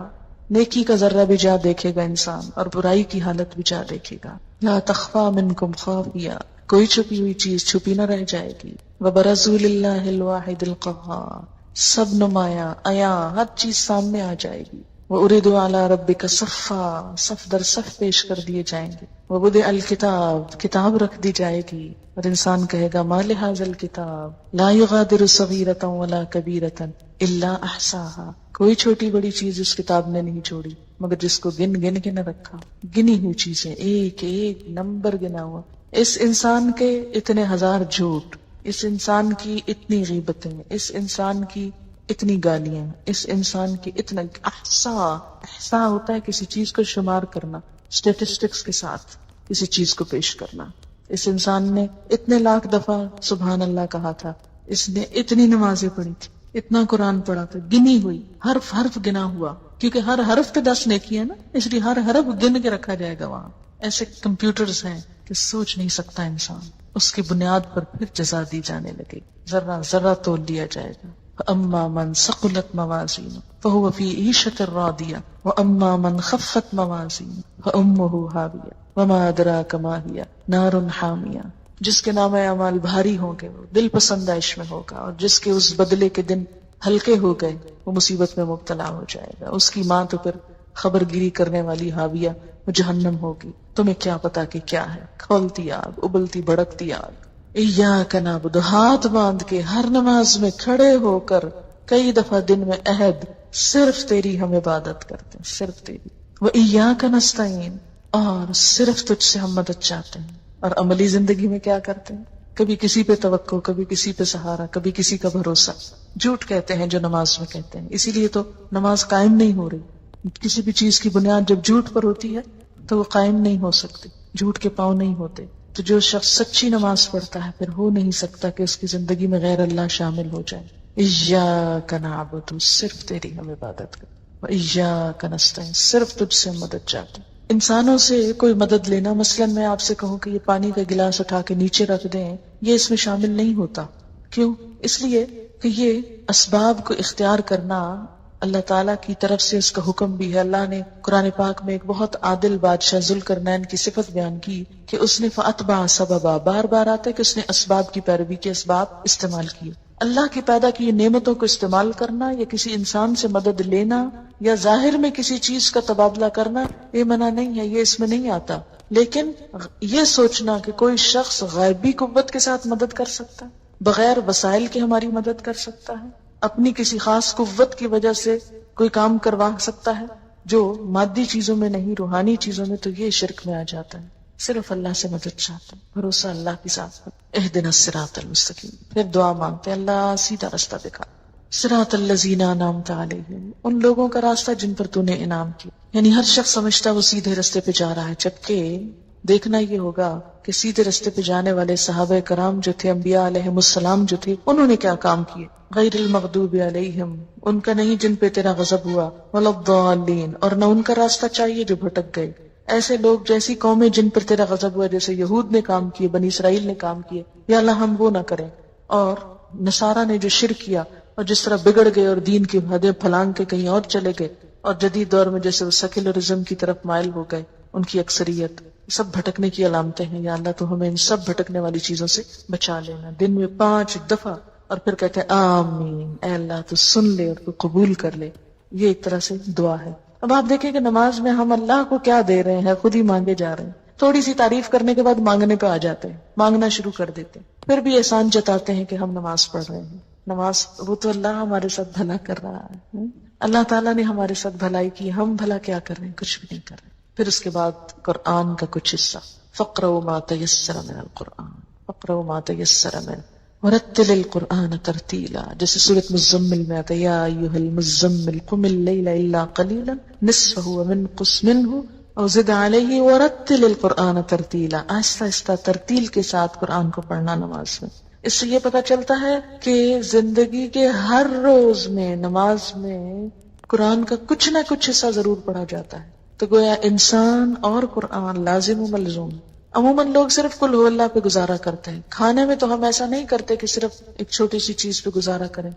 نیکی کا ذرہ بھی جا دیکھے گا انسان، اور برائی کی حالت بھی جا دیکھے گا۔ لا تخفى منکم خافیہ، کوئی چھپی ہوئی چیز چھپی نہ رہ جائے گی۔ وبرزوا للہ الواحد القہار، سب نمایاں عیاں ہر چیز سامنے آ جائے گی۔ وَأُرِدُوا عَلَىٰ رَبِّكَ صَفًّا، صف در صف پیش کر دیے جائیں گے۔ وَوُضِعَ الْكِتَابُ، کتاب رکھ دی جائے گی، اور انسان کہے گا مَا لِهَٰذَا الْكِتَابِ لَا يُغَادِرُ صَغِيرَةً وَلَا كَبِيرَةً إِلَّا أَحْصَاهَا، کوئی چھوٹی بڑی چیز اس کتاب نے نہیں چھوڑی مگر جس کو گن گن کے نہ رکھا۔ گنی ہوئی چیزیں، ایک ایک نمبر گنا ہوا۔ اس انسان کے اتنے ہزار جھوٹ، اس انسان کی اتنی غیبتیں، اس انسان کی اتنی گالیاں، اس انسان کی اتنا احصا ہوتا ہے کسی چیز کو شمار کرنا، اسٹیٹسٹکس کے ساتھ کسی چیز کو پیش کرنا۔ اس انسان نے اتنے لاکھ دفعہ سبحان اللہ کہا تھا، اس نے اتنی نمازیں پڑھی تھی، اتنا قرآن پڑھا تھا، گنی ہوئی، حرف حرف گنا ہوا، کیونکہ ہر حرف پہ 10 نیکی ہے نا، اس لیے ہر حرف گن کے رکھا جائے گا وہاں۔ ایسے کمپیوٹرز ہیں کہ سوچ نہیں سکتا انسان، اس کی بنیاد پر پھر جزا دی جانے لگے، ذرہ ذرہ تول لیا جائے گا۔ فَأَمَّا مَنْ ثَقُلَتْ مَوَازِينُهُ فَهُوَ فِي عِيشَةٍ رَاضِيَةٍ وَأَمَّا مَنْ خَفَّتْ مَوَازِينُهُ فَأُمُّهُ هَاوِيَةٌ وَمَا أَدْرَاكَ مَا هِيَ نَارٌ حَامِيَةٌ، جس کے نام اعمال بھاری ہوں گے وہ دل پسندائش میں ہوگا، اور جس کے اس بدلے کے دن ہلکے ہو گئے وہ مصیبت میں مبتلا ہو جائے گا۔ اس کی ماں تو پھر خبر گیری کرنے والی حاویہ وہ جہنم ہوگی، تمہیں کیا پتا کہ کیا ہے، کھولتی آگ، ابلتی بھڑکتی آگ۔ ایاک نعبد، ہاتھ باندھ کے ہر نماز میں کھڑے ہو کر کئی دفعہ دن میں عہد، صرف تیری ہم عبادت کرتے ہیں، صرف تیری۔ وایاک نستعین، اور صرف تجھ سے ہم مدد چاہتے ہیں۔ اور عملی زندگی میں کیا کرتے ہیں؟ کبھی کسی پہ توقع، کبھی کسی پہ سہارا، کبھی کسی کا بھروسہ۔ جھوٹ کہتے ہیں جو نماز میں کہتے ہیں، اسی لیے تو نماز قائم نہیں ہو رہی۔ کسی بھی چیز کی بنیاد جب جھوٹ پر ہوتی ہے تو وہ قائم نہیں ہو سکتی، جھوٹ کے پاؤں نہیں ہوتے۔ تو جو شخص سچی نماز پڑھتا ہے پھر ہو نہیں سکتا کہ اس کی زندگی میں غیر اللہ شامل ہو جائے۔ ایاک نعبد، صرف تیری ہم عبادت کریں، وایاک نستعین، صرف تجھ سے مدد چاہتے ہیں۔ انسانوں سے کوئی مدد لینا، مثلا میں آپ سے کہوں کہ یہ پانی کا گلاس اٹھا کے نیچے رکھ دیں، یہ اس میں شامل نہیں ہوتا۔ کیوں؟ اس لیے کہ یہ اسباب کو اختیار کرنا اللہ تعالیٰ کی طرف سے اس کا حکم بھی ہے۔ اللہ نے قرآن پاک میں ایک بہت عادل بادشاہ ذوالقرنین کی صفت بیان کی کہ اس نے فَأَتْبَعَ سَبَبًا، بار بار آتا ہے کہ اس نے اسباب کی پیروی کے، اسباب استعمال کیے۔ اللہ کی پیدا کی نعمتوں کو استعمال کرنا، یا کسی انسان سے مدد لینا، یا ظاہر میں کسی چیز کا تبادلہ کرنا، یہ منع نہیں ہے، یہ اس میں نہیں آتا۔ لیکن یہ سوچنا کہ کوئی شخص غیبی قوت کے ساتھ مدد کر سکتا ہے، بغیر وسائل کے ہماری مدد کر سکتا ہے، اپنی کسی خاص قوت کی وجہ سے کوئی کام کروا سکتا ہے جو مادی چیزوں میں نہیں، روحانی چیزوں میں، تو یہ شرک میں آ جاتا ہے۔ صرف اللہ سے مدد چاہتے ہیں، بھروسہ اللہ کی ذات پر۔ اہدنا الصراط المستقیم، پھر دعا مانگتے ہیں اللہ سیدھا راستہ دکھا۔ صراط الذین انعمت علیہم، ان لوگوں کا راستہ جن پر تو نے انعام کیا۔ یعنی ہر شخص سمجھتا وہ سیدھے راستے پہ جا رہا ہے، جبکہ دیکھنا یہ ہوگا کہ سیدھے راستے پہ جانے والے صحابہ کرام جو تھے، انبیاء علیہم السلام جو تھے، انہوں نے کیا کام کیے۔ غیر المغضوب علیہم، ان کا نہیں جن پہ تیرا غضب ہوا، ولا الضالین، اور نہ ان کا راستہ چاہیے جو بھٹک گئے۔ ایسے لوگ، جیسی قومیں جن پر تیرا غضب ہوا، جیسے یہود نے کام کیے، بنی اسرائیل نے کام کیے، یا اللہ ہم وہ نہ کریں۔ اور نصارہ نے جو شرک کیا، اور جس طرح بگڑ گئے اور دین کی حدیں پھلانگ کے کہیں اور چلے گئے، اور جدید دور میں جیسے وہ سیکولرزم کی طرف مائل ہو گئے ان کی اکثریت، سب بھٹکنے کی علامتیں ہیں. یا اللہ تو ہمیں ان سب بھٹکنے والی چیزوں سے بچا لینا. دن میں 5 دفعہ اور پھر کہتے ہیں آمین، اے اللہ تو سن لے اور تو قبول کر لے. یہ ایک طرح سے دعا ہے. اب آپ دیکھیں کہ نماز میں ہم اللہ کو کیا دے رہے ہیں، خود ہی مانگے جا رہے ہیں. تھوڑی سی تعریف کرنے کے بعد مانگنے پہ آ جاتے ہیں، مانگنا شروع کر دیتے ہیں، پھر بھی احسان جتاتے ہیں کہ ہم نماز پڑھ رہے ہیں. نماز وہ تو اللہ ہمارے ساتھ بھلا کر رہا ہے. اللہ تعالیٰ نے ہمارے ساتھ بھلائی کی، ہم بھلا کیا کر رہے ہیں؟ کچھ بھی نہیں کر رہے. پھر اس کے بعد قرآن کا کچھ حصہ، فَاقْرَؤْا مَا تَيَسَّرَ مِنَ الْقُرْآنِ فَاقْرَؤْا مَا تَيَسَّرَ مِنْهُ وَرَتِّلِ الْقُرْآنَ تَرْتِيلًا. جیسے سورۃ مزمل میں آتا ہے یا ایھا المزمل قم اللیل الا قلیلا نصفہ وانقص منہ او زد علیہ ورتل القرآن ترتیلا. آہستہ آہستہ ترتیل کے ساتھ قرآن کو پڑھنا نماز میں. اس سے یہ پتا چلتا ہے کہ زندگی کے ہر روز میں نماز میں قرآن کا کچھ نہ کچھ حصہ ضرور پڑھا جاتا ہے. تو گویا انسان اور قرآن لازم و ملزوم. عموماً لوگ صرف قل هو اللہ پہ گزارا کرتے ہیں. کھانے میں تو ہم ایسا نہیں کرتے کہ صرف ایک چھوٹی سی چیز پہ گزارا کریں،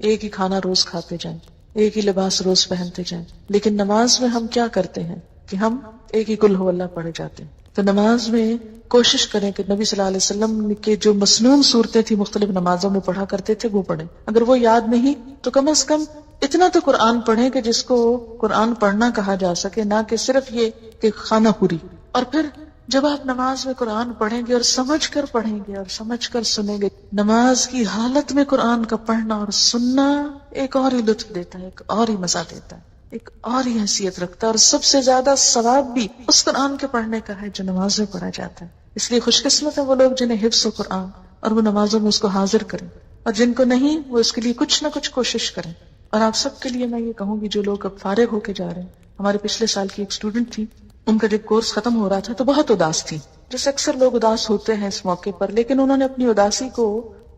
ایک ہی کھانا روز کھاتے جائیں، ایک ہی لباس روز پہنتے جائیں. لیکن نماز میں ہم کیا کرتے ہیں کہ ہم ایک ہی قل هو اللہ پڑھے جاتے ہیں. تو نماز میں کوشش کریں کہ نبی صلی اللہ علیہ وسلم کے جو مسنون صورتیں تھی مختلف نمازوں میں پڑھا کرتے تھے وہ پڑھیں. اگر وہ یاد نہیں تو کم از کم اتنا تو قرآن پڑھیں کہ جس کو قرآن پڑھنا کہا جا سکے، نہ کہ صرف یہ کہ خانہ پوری. اور پھر جب آپ نماز میں قرآن پڑھیں گے اور سمجھ کر پڑھیں گے اور سمجھ کر سنیں گے، نماز کی حالت میں قرآن کا پڑھنا اور سننا ایک اور ہی لطف دیتا ہے، ایک اور ہی مزہ دیتا ہے، ایک اور ہی حیثیت رکھتا ہے. اور سب سے زیادہ ثواب بھی اس قرآن کے پڑھنے کا ہے جو نماز میں پڑھا جاتا ہے. اس لیے خوش قسمت ہیں وہ لوگ جنہیں حفظ و قرآن اور وہ نمازوں میں اس کو حاضر کریں، اور جن کو نہیں وہ اس کے لیے کچھ نہ کچھ کوشش کریں. اور آپ سب کے لیے میں یہ کہوں گی جو لوگ اب فارغ ہو کے جا رہے ہیں، ہمارے پچھلے سال کی ایک اسٹوڈنٹ تھی، ان کا جب کورس ختم ہو رہا تھا تو بہت اداس تھی، جیسے اکثر لوگ اداس ہوتے ہیں اس موقع پر. لیکن انہوں نے اپنی اداسی کو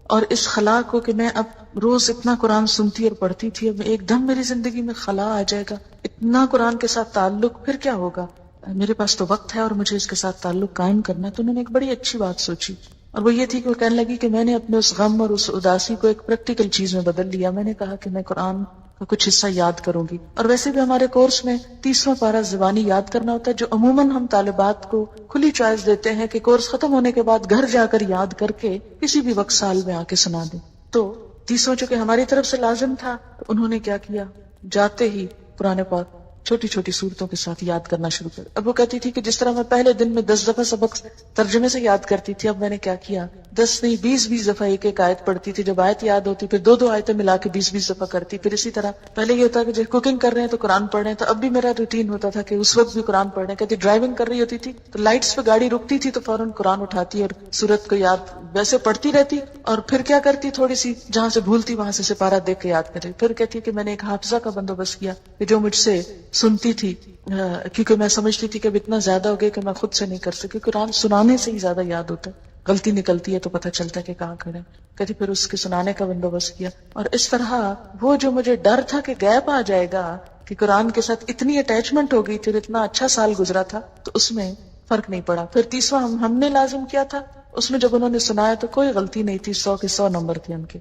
اور اس خلا کو کہ میں اب روز اتنا قرآن سنتی اور پڑھتی تھی، اب ایک دم میری زندگی میں خلا آ جائے گا، اتنا قرآن کے ساتھ تعلق، پھر کیا ہوگا؟ میرے پاس تو وقت ہے اور مجھے اس کے ساتھ تعلق قائم کرنا. تو انہوں نے ایک بڑی اچھی بات سوچی، اور وہ یہ تھی کہ وہ کہنے لگی کہ میں نے اپنے اس غم اور اس اداسی کو ایک پریکٹیکل چیز میں بدل لیا. میں نے کہا کہ میں قرآن کا کچھ حصہ یاد کروں گی. اور ویسے بھی ہمارے کورس میں 30واں پارہ زبانی یاد کرنا ہوتا ہے، جو عموماً ہم طالبات کو کھلی چوائس دیتے ہیں کہ کورس ختم ہونے کے بعد گھر جا کر یاد کر کے کسی بھی وقت سال میں آ کے سنا دیں. تو 30واں چونکہ ہماری طرف سے لازم تھا تو انہوں نے کیا کیا، جاتے ہی قرآن پاک چھوٹی چھوٹی صورتوں کے ساتھ یاد کرنا شروع کر. اب وہ کہتی تھی کہ جس طرح میں پہلے دن میں 10 دفعہ سبق ترجمے سے یاد کرتی تھی، اب میں نے کیا کیا، 10 نہیں 20 دفعہ ایک ایک آیت پڑھتی تھی. جب آیت یاد ہوتی پھر 2 آیتیں ملا کے 20 دفعہ کرتی. پھر اسی طرح پہلے یہ ہوتا کہ جب کوکنگ کر رہے ہیں تو قرآن پڑھ رہے ہیں، تو اب بھی میرا روٹین ہوتا تھا کہ اس وقت بھی قرآن پڑھ رہے ہیں. کہتی ڈرائیونگ کر رہی ہوتی تھی تو لائٹس پہ گاڑی رکتی تھی تو فوراً قرآن اٹھاتی اور سورت کو یاد ویسے پڑھتی رہتی. اور پھر کیا کرتی، تھوڑی سی جہاں سے بھولتی وہاں سے سپارہ دیکھ کے یاد کرتی. پھر کہتی کہ میں نے ایک حافظہ کا بندوبست کیا کہ جو مجھ سے سنتی تھی، کیونکہ میں سمجھتی تھی کہ اب اتنا زیادہ ہو گیا کہ میں خود سے نہیں کر سکی. قرآن سنانے سے ہی زیادہ یاد ہوتا ہے، غلطی نکلتی ہے تو پتہ چلتا ہے کہ کہاں کھڑے. کہتی پھر اس کے سنانے کا بندوبست کیا. اور اس طرح وہ جو مجھے ڈر تھا کہ گیپ آ جائے گا، کہ قرآن کے ساتھ اتنی اٹیچمنٹ ہو گئی تھی اور اتنا اچھا سال گزرا تھا، تو اس میں فرق نہیں پڑا. پھر 30واں ہم نے لازم کیا تھا، اس میں جب انہوں نے سنایا تو کوئی غلطی نہیں تھی، 100 کے 100 نمبر تھے ان کے.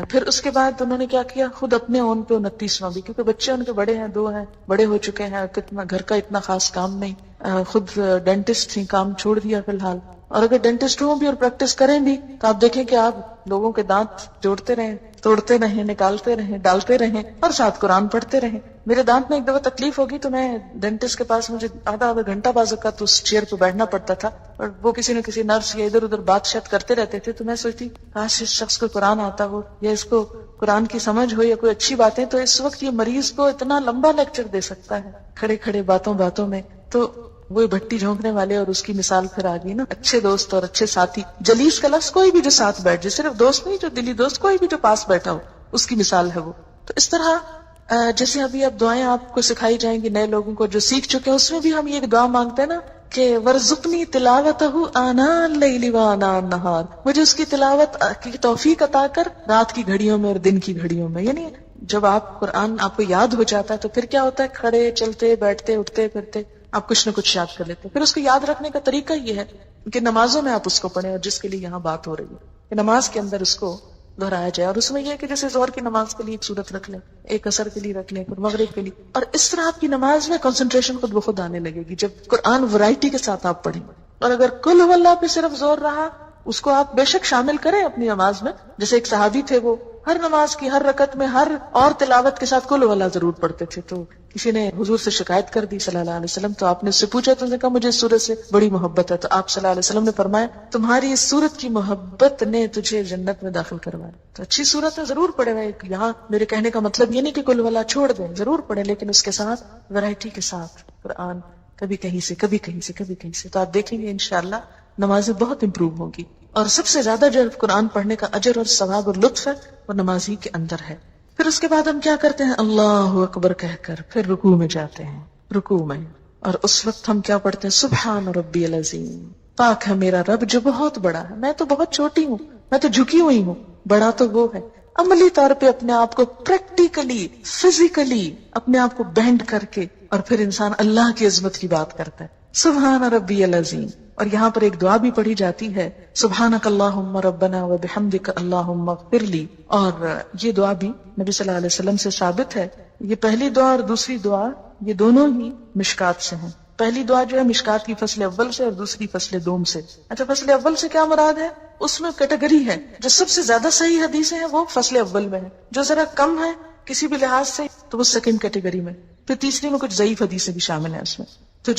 پھر اس کے بعد انہوں نے کیا کیا، خود اپنے اون پہ 29واں بھی، کیونکہ بچے ان کے بڑے ہیں، 2 ہیں، بڑے ہو چکے ہیں، کتنا گھر کا اتنا خاص کام نہیں. خود ڈینٹسٹ تھی، کام چھوڑ دیا فی الحال. اور اگر ڈینٹسٹ ہوں بھی اور پریکٹس کریں بھی تو آپ دیکھیں کہ آپ لوگوں کے دانت جوڑتے رہیں، توڑتے رہیں، نکالتے رہیں، ڈالتے رہیں اور ساتھ قرآن پڑھتے رہیں. میرے دانت میں ایک دفعہ تکلیف ہوگی تو میں ڈینٹسٹ کے پاس مجھے آدھا گھنٹہ بعض اوقات اس چیئر پہ بیٹھنا پڑتا تھا، اور وہ کسی نہ کسی نرس یا ادھر ادھر بات شات کرتے رہتے تھے. تو میں سوچتی کاش اس شخص کو قرآن آتا ہو یا اس کو قرآن کی سمجھ ہو یا کوئی اچھی باتیں، تو اس وقت یہ مریض کو اتنا لمبا لیکچر دے سکتا ہے کھڑے کھڑے باتوں میں. تو وہ بھٹی جھونکنے والے اور اس کی مثال پھر آ گئی نا. اچھے دوست اور اچھے ساتھی، جلیس کا لفظ کوئی بھی جو ساتھ بیٹھ جائے، صرف دوست نہیں، جو دلی دوست، کوئی بھی جو پاس بیٹھا ہو، اس کی مثال ہے وہ. تو اس طرح جیسے ابھی اب دعائیں آپ کو سکھائی جائیں گی نئے لوگوں کو جو سیکھ چکے ہیں، اس میں بھی ہم یہ دعا مانگتے ہیں نا کہ ورزقنی تلاوتہ آناء اللیل وآناء النہار، مجھے اس کی تلاوت کی توفیق عطا کر رات کی گھڑیوں میں اور دن کی گھڑیوں میں. یعنی جب آپ قرآن آپ کو یاد ہو جاتا ہے تو پھر کیا ہوتا ہے، کھڑے چلتے بیٹھتے اٹھتے پھرتے آپ کچھ نہ کچھ یاد کر لیتے. پھر اس کو یاد رکھنے کا طریقہ یہ ہے کہ نمازوں میں آپ اس کو پڑھیں، اور جس کے لیے یہاں بات ہو رہی ہے کہ نماز کے اندر اس کو دہرایا جائے. اور اس میں یہ ہے کہ جیسے ظہر کی نماز کے لیے ایک سورت رکھ لیں, ایک عصر کے لیے رکھ لیں, پھر مغرب کے لیے, اور اس طرح آپ کی نماز میں کنسنٹریشن خود بخود آنے لگے گی جب قرآن ورائٹی کے ساتھ آپ پڑھیں. اور اگر کل هو اللہ پہ صرف زور رہا, اس کو آپ بے شک شامل کریں اپنی نماز میں. جیسے ایک صحابی تھے, وہ ہر نماز کی ہر رکعت میں ہر اور تلاوت کے ساتھ کل هو اللہ ضرور پڑھتے تھے. تو کسی نے حضور سے شکایت کر دی صلی اللہ علیہ وسلم, تو آپ نے اس سے پوچھا, تو انہوں نے کہا مجھے اس سورت سے بڑی محبت ہے. تو آپ صلی اللہ علیہ وسلم نے فرمایا تمہاری اس سورت کی محبت نے تجھے جنت میں داخل کروایا. تو اچھی سورت ہے, ضرور پڑھے. یہاں میرے کہنے کا مطلب یہ نہیں کہ کل هو اللہ چھوڑ دیں, ضرور پڑھے, لیکن اس کے ساتھ ورائٹی کے ساتھ قرآن, کبھی کہیں سے کبھی کہیں سے کبھی کہیں سے. تو آپ دیکھیں گے انشاءاللہ نمازیں بہت امپروو ہوں گی. اور سب سے زیادہ جو قرآن پڑھنے کا اجر اور ثواب اور لطف ہے وہ نمازی کے اندر ہے. پھر اس کے بعد ہم کیا کرتے ہیں, اللہ اکبر کہہ کر پھر رکوع میں جاتے ہیں. رکوع میں اور اس وقت ہم کیا پڑھتے ہیں, سبحان ربی العظیم, پاک ہے میرا رب جو بہت بڑا ہے, میں تو بہت چھوٹی ہوں, میں تو جھکی ہوئی ہوں, بڑا تو وہ ہے. عملی طور پہ اپنے آپ کو پریکٹیکلی فزیکلی اپنے آپ کو بینڈ کر کے اور پھر انسان اللہ کی عظمت کی بات کرتا ہے, سبحان ربی العظیم. اور یہاں پر ایک دعا بھی پڑھی جاتی ہے, سبحانک اللہم ربنا وبحمدک اللہم اغفر لی. اور یہ دعا بھی نبی صلی اللہ علیہ وسلم سے ثابت ہے. یہ پہلی دعا اور دوسری دعا یہ دونوں ہی مشکات سے ہیں. پہلی دعا جو ہے مشکات کی فصل اول سے اور دوسری فصل دوم سے. اچھا, فصل اول سے کیا مراد ہے, اس میں کیٹیگری ہے. جو سب سے زیادہ صحیح حدیثیں ہیں وہ فصل اول میں ہے, جو ذرا کم ہے کسی بھی لحاظ سے تو وہ سیکنڈ کیٹیگری میں, پھر تیسری میں کچھ ضعیف حدیثیں بھی شامل ہیں اس میں. تو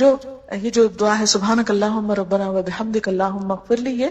یہ جو دعا ہے سبحانک اللہم ربنا وبحمدک اللہم اغفر لی, یہ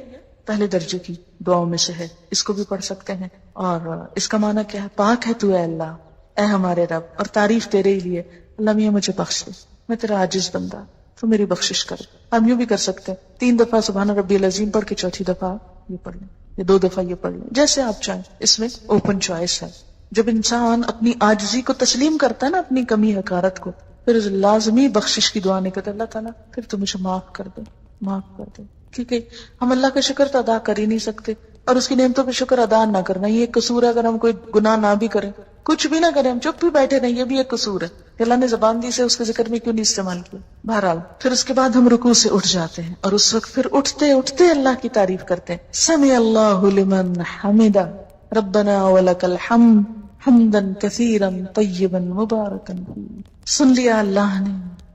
پہلے درجے کی دعاؤں میں سے ہے. اس کو بھی پڑھ سکتے ہیں. اور اس کا معنی کیا ہے, پاک ہے تو اے اللہ, اے ہمارے رب, اور تعریف تیرے ہی لیے. اللہ میاں مجھے بخش دے, میں تیرا عاجز بندہ, تو میری بخشش کر. ہم یوں بھی کر سکتے ہیں, 3 دفعہ سبحان ربی العظیم پڑھ کے چوتھی دفعہ یہ پڑھ لیں, یا 2 دفعہ یہ پڑھ لیں, جیسے آپ چاہیں. اس میں اوپن چوائس ہے. جب انسان اپنی عاجزی کو تسلیم کرتا ہے نا, اپنی کمی حقارت کو, پھر لازمی بخشش کی دعا نہیں کرتے, اللہ تعالیٰ پھر تو مجھے معاف کر دے, معاف کر دے. کیونکہ ہم اللہ کا شکر تو ادا کر ہی نہیں سکتے, اور اس کی نعمتوں پہ شکر ادا نہ کرنا یہ ایک قصور ہے. اگر ہم کوئی گناہ نہ بھی کریں, کچھ بھی نہ کریں, ہم چپ بھی بیٹھے رہیں, یہ بھی ایک قصور ہے. اللہ نے زبان دی سے اس کے ذکر میں کیوں نہیں استعمال کیا. بہرحال پھر اس کے بعد ہم رکوع سے اٹھ جاتے ہیں, اور اس وقت پھر اٹھتے اٹھتے اللہ کی تعریف کرتے ہیں. سمع اللہ لمن حمدہ ربنا ولک الحمد حمدا کثیرا طیبا مبارکا فیہ. سن لیا اللہ نے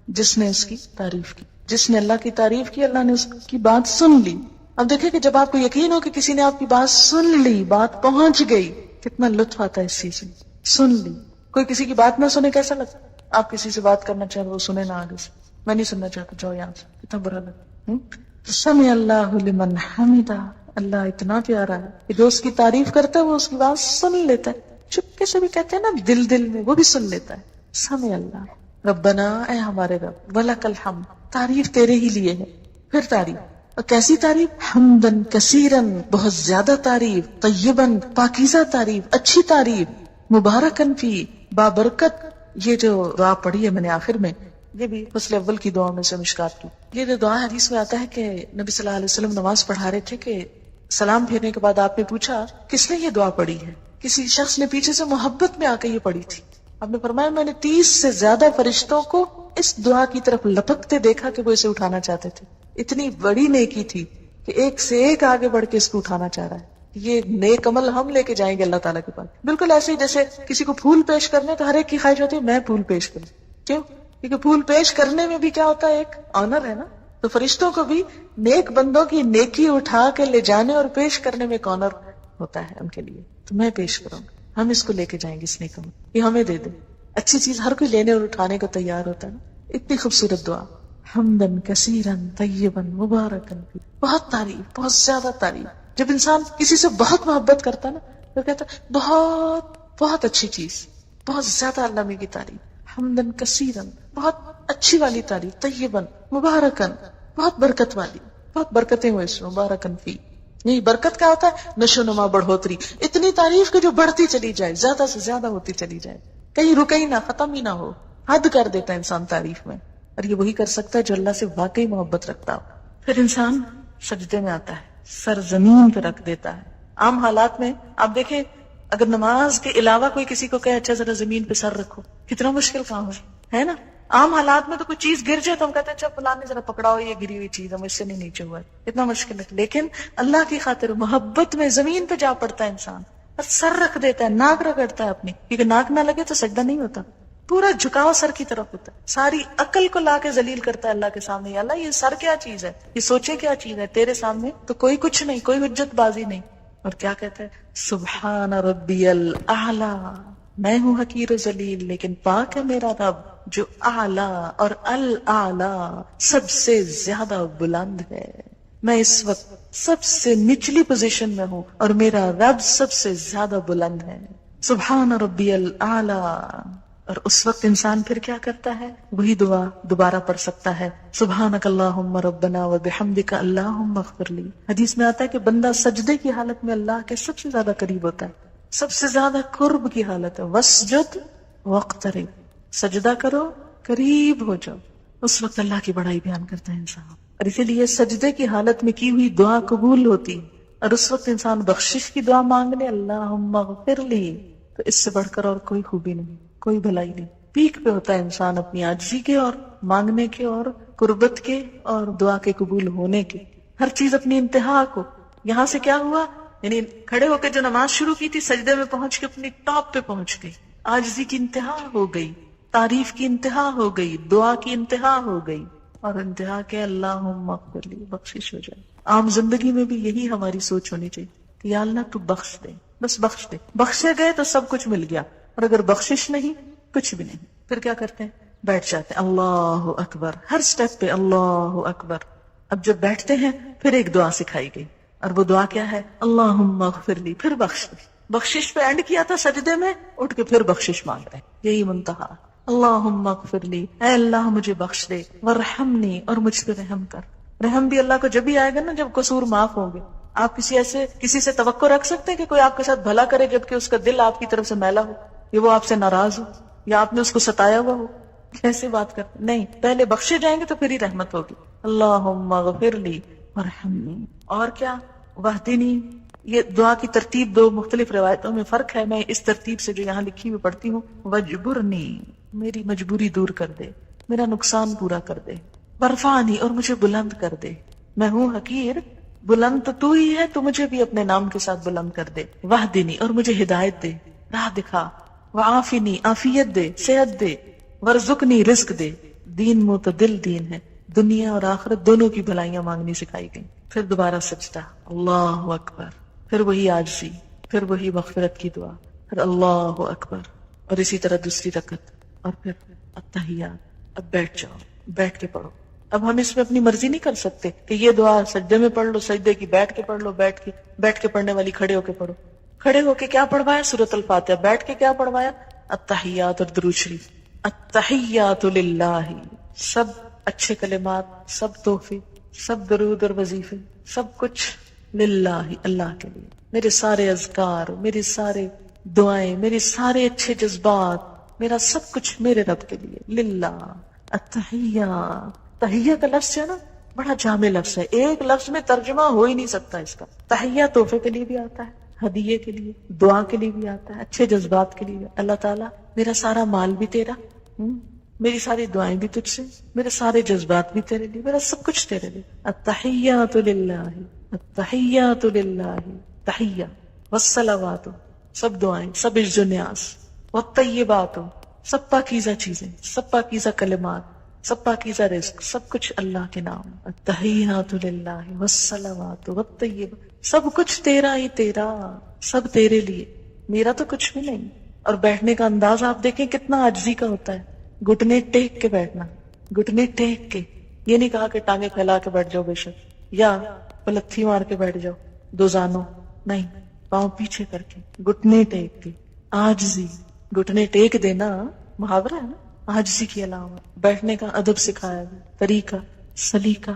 جس نے اس کی تعریف کی, جس نے اللہ کی تعریف کی, اللہ نے اس کی بات سن لی. اب دیکھیں کہ جب آپ کو یقین ہو کہ کسی نے آپ کی بات سن لی, بات پہنچ گئی, کتنا لطف آتا ہے اس چیز میں. سن لی. کوئی کسی کی بات نہ سنے کیسا لگتا, آپ کسی سے بات کرنا چاہیں وہ سنے نہ آگے سے, میں نہیں سننا چاہتا, جاؤ یہاں سے, کتنا برا لگتا. سمع اللہ لمن حمدہ, اللہ اتنا پیارا ہے کہ جو اس کی تعریف کرتا ہے وہ اس کی بات سن لیتا ہے. چپکے سے بھی کہتے ہیں نا, دل میں, وہ بھی سن لیتا ہے. سمع اللہ ربنا, اے ہمارے رب, ولک الحمد, تعریف تیرے ہی لیے ہے. پھر تعریف, اور کیسی تعریف, حمدن کثیرن, بہت زیادہ تعریف, طیبن, پاکیزہ تعریف, اچھی تعریف, مبارکن فی, بابرکت. یہ جو دعا پڑھی ہے میں نے آخر میں, یہ بھی فصل اول کی دعا میں سے مشکات کی. یہ جو دعا حدیث میں آتا ہے کہ نبی صلی اللہ علیہ وسلم نماز پڑھا رہے تھے کہ سلام پھیرنے کے بعد آپ نے پوچھا کس نے یہ دعا پڑھی ہے. کسی شخص نے پیچھے سے محبت میں آ کے یہ پڑھی تھی. آپ نے فرمایا میں نے 30 سے زیادہ فرشتوں کو اس دعا کی طرف لپکتے دیکھا کہ وہ اسے اٹھانا چاہتے تھے. اتنی بڑی نیکی تھی کہ ایک سے ایک آگے بڑھ کے اس کو اٹھانا چاہ رہا ہے. یہ نیک عمل ہم لے کے جائیں گے اللہ تعالیٰ کے پاس. بالکل ایسے ہی جیسے کسی کو پھول پیش کرنے تو ہر ایک کی خواہش ہوتی ہے میں پھول پیش کروں. کیوں؟ کیونکہ پھول پیش کرنے میں بھی کیا ہوتا ہے, ایک آنر ہے نا. تو فرشتوں کو بھی نیک بندوں کی نیکی اٹھا کے لے جانے اور پیش کرنے میں ایک آنر ہوتا ہے ان کے لیے. تو میں پیش کروں گا, ہم اس کو لے کے جائیں گے, اس نیک عمل یہ ہمیں دے دے. اچھی چیز ہر کوئی لینے اور اٹھانے کو تیار ہوتا ہے نا. اتنی خوبصورت دعا, حمدن کثیرن طیبا مبارکن فی, بہت تعریف, بہت زیادہ تعریف. جب انسان کسی سے بہت محبت کرتا ہے نا تو کہتا ہے بہت بہت اچھی چیز, بہت زیادہ اللہ میں کی تعریف, حمدن کثیرن, بہت اچھی والی تعریف, طیبن مبارکن, بہت برکت والی, بہت برکتیں ہوئے اس میں, مبارکن فی. یہی برکت کیا ہوتا ہے, نشو نما, بڑھوتری, اتنی تعریف کہ جو بڑھتی چلی جائے, زیادہ سے زیادہ ہوتی چلی جائے, کہیں رکے ہی نہ, ختم ہی نہ ہو. حد کر دیتا ہے انسان تعریف میں, اور یہ وہی کر سکتا ہے جو اللہ سے واقعی محبت رکھتا ہو. پھر انسان سجدے میں آتا ہے, سر زمین پہ رکھ دیتا ہے. عام حالات میں آپ دیکھیں اگر نماز کے علاوہ کوئی کسی کو کہے اچھا ذرا زمین پہ سر رکھو, کتنا مشکل کام ہے نا. عام حالات میں تو کوئی چیز گر جائے تو ہم کہتے ہیں اچھا فلاں نے ذرا پکڑاؤ یہ گری ہوئی چیز, ہم اس سے نہیں نیچے ہوا ہے, اتنا مشکل ہے. لیکن اللہ کی خاطر محبت میں زمین پہ جا پڑتا ہے انسان, اور سر رکھ دیتا ہے، ناک رگڑتا ہے اپنی، کیونکہ ناک نہ لگے تو سجدہ نہیں ہوتا، پورا جھکاؤ سر کی طرف ہوتا ہے، ساری عقل کو لا کے ذلیل کرتا ہے اللہ کے سامنے، یا اللہ یہ سر کیا چیز ہے، یہ سوچے کیا چیز ہے، تیرے سامنے تو کوئی کچھ نہیں، کوئی حجت بازی نہیں. اور کیا کہتا ہے، سبحان ربی الاعلی، میں ہوں حقیر و ذلیل لیکن پاک ہے میرا رب جو اعلی اور الاعلی سب سے زیادہ بلند ہے. میں اس وقت سب سے نچلی پوزیشن میں ہوں اور میرا رب سب سے زیادہ بلند ہے. سبحان ربی الاعلی. اور اس وقت انسان پھر کیا کرتا ہے، وہی دعا دوبارہ پڑھ سکتا ہے، سبحانک اللہم ربنا وبحمدک اللہم اغفر لی. حدیث میں آتا ہے کہ بندہ سجدے کی حالت میں اللہ کے سب سے زیادہ قریب ہوتا ہے، سب سے زیادہ قرب کی حالت ہے. وسجد واقترب، سجدہ کرو قریب ہو جاؤ. اس وقت اللہ کی بڑائی بیان کرتا ہے انسان، اور اسی لیے سجدے کی حالت میں کی ہوئی دعا قبول ہوتی، اور اس وقت انسان بخشش کی دعا مانگ لے، اللہم اغفر لی، تو اس سے بڑھ کر اور کوئی خوبی نہیں، کوئی بھلائی نہیں. پیک پہ ہوتا ہے انسان اپنی عاجزی کے اور مانگنے کے اور قربت کے اور دعا کے قبول ہونے کے، ہر چیز اپنی انتہا کو. یہاں سے کیا ہوا، یعنی کھڑے ہو کے جو نماز شروع کی تھی، سجدے میں پہنچ کے اپنی ٹاپ پہ پہنچ گئی، عاجزی کی انتہا ہو گئی، تعریف کی انتہا ہو گئی، دعا کی انتہا ہو گئی، اور انتہا کے اللہم اغفر لی، بخشش ہو جائے. عام زندگی میں بھی یہی ہماری سوچ ہونی چاہیے کہ یا اللہ تو بخش دے، بس بخش دے. بخشے گئے تو سب کچھ مل گیا، اور اگر بخشش نہیں کچھ بھی نہیں. پھر کیا کرتے ہیں، بیٹھ جاتے ہیں، اللہ اکبر، ہر سٹیپ پہ اللہ اکبر. اب جب بیٹھتے ہیں پھر ایک دعا سکھائی گئی، اور وہ دعا کیا ہے، اللہم اغفر لی، پھر بخش دے. بخشش پہ اینڈ کیا تھا سجدے میں، اٹھ کے پھر بخشش مانگتے ہیں، یہی منتہا. اللہم اغفر لی، اے اللہ مجھے بخش دے، ورحمنی، اور مجھ پہ رحم کر. رحم بھی اللہ کو جب ہی آئے گا نا جب قصور معاف ہوں گے. آپ کسی سے توقع رکھ سکتے ہیں کہ کوئی آپ کے ساتھ بھلا کرے جبکہ اس کا دل آپ کی طرف سے میلا ہو، یا وہ آپ سے ناراض ہو، یا آپ نے اس کو ستایا ہوا ہو؟ کیسے بات کرتے؟ نہیں، پہلے بخشے جائیں گے تو پھر ہی رحمت ہوگی. اللہم اغفر لی ورحمنی. اور کیا، واہدنی. یہ دعا کی ترتیب دو مختلف روایتوں میں فرق ہے، میں اس ترتیب سے جو یہاں لکھی ہوئی پڑھتی ہوں. وجبرنی، میری مجبوری دور کر دے، میرا نقصان پورا کر دے. ورفعنی، اور مجھے بلند کر دے. میں ہوں حقیر، بلند تو ہی ہے، تو مجھے بھی اپنے نام کے ساتھ بلند کر دے. واہدنی، اور مجھے ہدایت دے، راہ دکھا. وعافنی، عافیت دے، صحت دے. ورزقنی، رزق دے. دین معتدل دین ہے، دنیا اور آخرت دونوں کی بھلائیاں مانگنی سکھائی گئی. پھر دوبارہ سجدہ، اللہ اکبر، پھر وہی عاجزی، پھر وہی مغفرت کی دعا، پھر اللہ اکبر، اور اسی طرح دوسری رکعت، اور پھر التحیات. اب بیٹھ جاؤ، بیٹھ کے پڑھو. اب ہم اس میں اپنی مرضی نہیں کر سکتے کہ یہ دعا سجدے میں پڑھ لو، سجدے کی بیٹھ کے پڑھ لو، بیٹھ کے پڑھنے والی کھڑے ہو کے پڑھو. کھڑے ہو کے کیا پڑھوایا، سورۃ الفاتحہ. بیٹھ کے کیا پڑھوایا، التحیات اور درود شریف. التحیات للہ، سب اچھے کلمات، سب تحفے، سب درود اور وظیفے، سب کچھ للہ، اللہ کے لیے. میرے سارے اذکار، میری سارے دعائیں، میرے سارے اچھے جذبات، میرا سب کچھ میرے رب کے لیے، للہ. التحیہ، تحیہ کا لفظ ہے نا، بڑا جامع لفظ ہے، ایک لفظ میں ترجمہ ہو ہی نہیں سکتا اس کا. تحیہ تحفے کے لیے بھی آتا ہے، ہدیے کے لیے، دعا کے لیے بھی آتا ہے، اچھے جذبات کے لیے. اللہ تعالیٰ میرا سارا مال بھی تیرا، میری ساری دعائیں بھی تجھ سے، میرے سارے جذبات بھی تیرے لیے، میرا سب کچھ تیرے لیے. التحیات للہ، التحیات للہ، تحیہ والصلوات، سب دعائیں، سب عز و نیاز، والطیبات، سب پاکیزہ چیزیں، سب پاکیزہ کلمات، سب پاکیزہ رزق، سب کچھ اللہ کے نام. التحیات للہ والصلوات والطیبات، سب کچھ تیرا ہی تیرا، سب تیرے لیے، میرا تو کچھ بھی نہیں. اور بیٹھنے کا انداز آپ دیکھیں کتنا عاجزی کا ہوتا ہے، گھٹنے ٹیک کے بیٹھنا، گھٹنے ٹیک کے. یہ نہیں کہا کہ ٹانگیں پھیلا کے بیٹھ جاؤ بے شک، یا پلتھی مار کے بیٹھ جاؤ دو زانوں، نہیں، پاؤں پیچھے کر کے، گھٹنے ٹیک کے، عاجزی. گھٹنے ٹیک دینا محاورہ ہے نا، عاجزی کی علامت. بیٹھنے کا ادب سکھایا گیا، طریقہ، سلیقہ.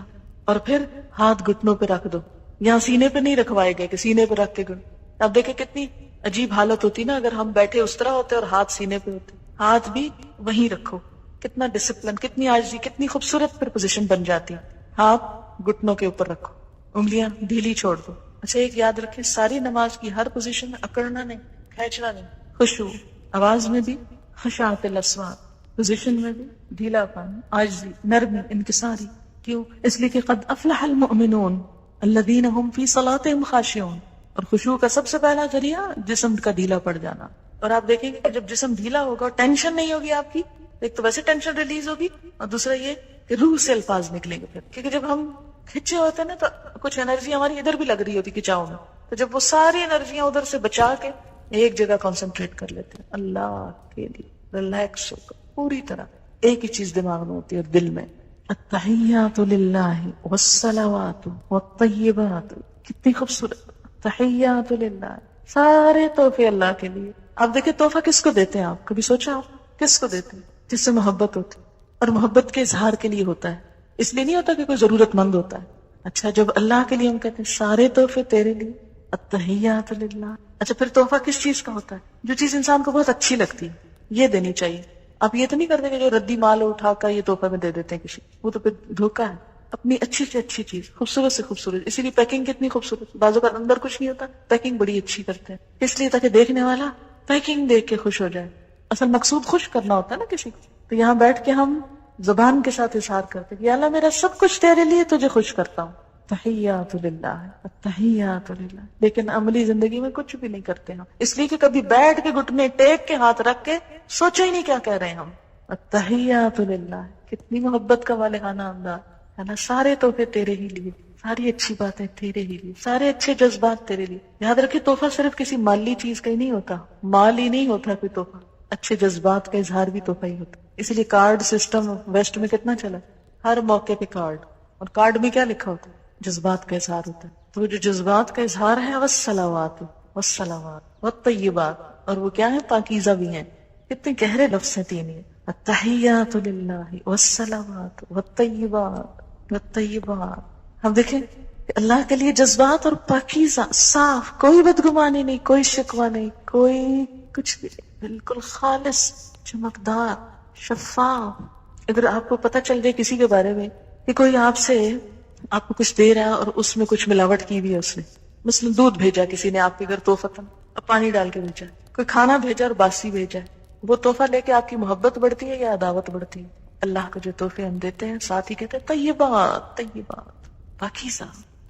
اور پھر ہاتھ گھٹنوں پہ رکھ دو، یہاں سینے پہ نہیں رکھوائے گئے کہ سینے پہ رکھ کے گھٹ. اب دیکھیں کتنی عجیب حالت ہوتی نا اگر ہم بیٹھے اس طرح ہوتے اور ہاتھ سینے پہ ہوتے. ہاتھ بھی وہیں رکھو، کتنا ڈسپلن، کتنی عاجزی، کتنی خوبصورت پھر پوزیشن بن جاتی. ہاتھ گھٹنوں کے اوپر رکھو، انگلیاں ڈھیلی چھوڑ دو. اچھا ایک یاد رکھیں، ساری نماز کی ہر پوزیشن میں اکڑنا نہیں، کھینچنا نہیں. خشوع، آواز میں بھی خشاعت الاصوات، پوزیشن میں بھی ڈھیلا پن، عاجزی، نرمی، انکساری. کیوں؟ اس لیے کہ قد افلح المؤمنون الذین هم فی صلاتهم خاشعون. اور خشوع کا سب سے پہلا ذریعہ جسم کا ڈھیلا پڑ جانا. اور آپ دیکھیں گے کہ جب جسم ڈھیلا ہوگا اور ٹینشن نہیں ہوگی آپ کی، ایک تو ویسے ٹینشن ریلیز ہوگی، اور دوسرا یہ کہ روح سے الفاظ نکلیں گے پھر. کیونکہ جب ہم کھچے ہوتے ہیں نا تو کچھ انرجی ہماری ادھر بھی لگ رہی ہوتی کھچاؤ میں، تو جب وہ ساری انرجیاں ادھر سے بچا کے ایک جگہ کانسنٹریٹ کر لیتے ہیں اللہ کے لیے، ریلیکس ہو کر پوری طرح ایک ہی چیز دماغ میں ہوتی ہے اور دل میں. التحیات للہ والصلوات والطیبات، کتنی خوبصورت. تحیات للہ، سارے تحفے اللہ کے لیے. آپ دیکھیں تحفہ کس کو دیتے ہیں؟ آپ کبھی سوچا آپ کس کو دیتے ہیں؟ جس سے محبت ہوتی، اور محبت کے اظہار کے لیے ہوتا ہے، اس لیے نہیں ہوتا کہ کوئی ضرورت مند ہوتا ہے. اچھا جب اللہ کے لیے ہم کہتے ہیں سارے تحفے تیرے لیے، التحیات للہ. اچھا پھر تحفہ کس چیز کا ہوتا ہے؟ جو چیز انسان کو بہت اچھی لگتی ہے یہ دینی چاہیے. آپ یہ تو نہیں کرتے کہ جو ردی مال اٹھا کر یہ تحفہ میں دے دیتے ہیں کسی، وہ تو پھر دھوکہ ہے. اپنی اچھی سے اچھی چیز، خوبصورت سے خوبصورت. اسی لیے پیکنگ کتنی خوبصورت، بازو کا اندر کچھ نہیں ہوتا، پیکنگ بڑی اچھی کرتے ہیں اس لیے تاکہ دیکھنے والا پیکنگ دیکھ کے خوش ہو جائے. اصل مقصود خوش کرنا ہوتا ہے نا کسی کو. تو یہاں بیٹھ کے ہم زبان کے ساتھ اظہار کرتے کہ یا اللہ میرا سب کچھ تیرے لیے، تجھے خوش کرتا ہوں. تحیات للہ، تحیات للہ. لیکن عملی زندگی میں کچھ بھی نہیں کرتے ہم، اس لیے کہ کبھی بیٹھ کے گھٹنے ٹیک کے ہاتھ رکھ کے سوچا ہی نہیں کیا کہہ رہے ہیں ہم. التحیات للہ، کتنی محبت کا والہانہ انداز ہے نا. سارے تحفے تیرے ہی لیے، ساری اچھی باتیں تیرے ہی لیے، سارے اچھے جذبات تیرے لیے. یاد رکھیں تحفہ صرف کسی مالی چیز کا ہی نہیں ہوتا، مال ہی نہیں ہوتا کوئی تحفہ، اچھے جذبات کا اظہار بھی تحفہ ہی ہوتا. اسی لیے کارڈ سسٹم ویسٹ میں کتنا چلا، ہر موقع پہ کارڈ، اور کارڈ میں کیا لکھا ہوتا ہے؟ جذبات کا اظہار ہوتا ہے. تو جو جذبات کا اظہار ہے والصلوات والصلوات والطیبات، اور وہ کیا ہے؟ پاکیزہ بھی ہیں. کتنے گہرے لفظ ہیں تین یہ، التحیات للہ والصلوات والطیبات والطیبات. ہم دیکھیں کہ اللہ کے لیے جذبات اور پاکیزہ، صاف، کوئی بدگمانی نہیں، کوئی شکوہ نہیں، کوئی کچھ بھی نہیں، بالکل خالص، چمکدار، شفاف. اگر آپ کو پتہ چل جائے کسی کے بارے میں کہ کوئی آپ کو کچھ دے رہا ہے اور اس میں کچھ ملاوٹ کی بھی ہے، اس نے مثلا دودھ بھیجا کسی نے آپ کے گھر تحفتاً اور پانی ڈال کے بھیجا، کوئی کھانا بھیجا اور باسی بھیجا، وہ تحفہ لے کے آپ کی محبت بڑھتی ہے یا عداوت بڑھتی ہے؟ اللہ کو جو تحفے ہم دیتے ہیں ساتھ ہی کہتے ہیں طیبات، طیبات، پاکیزہ،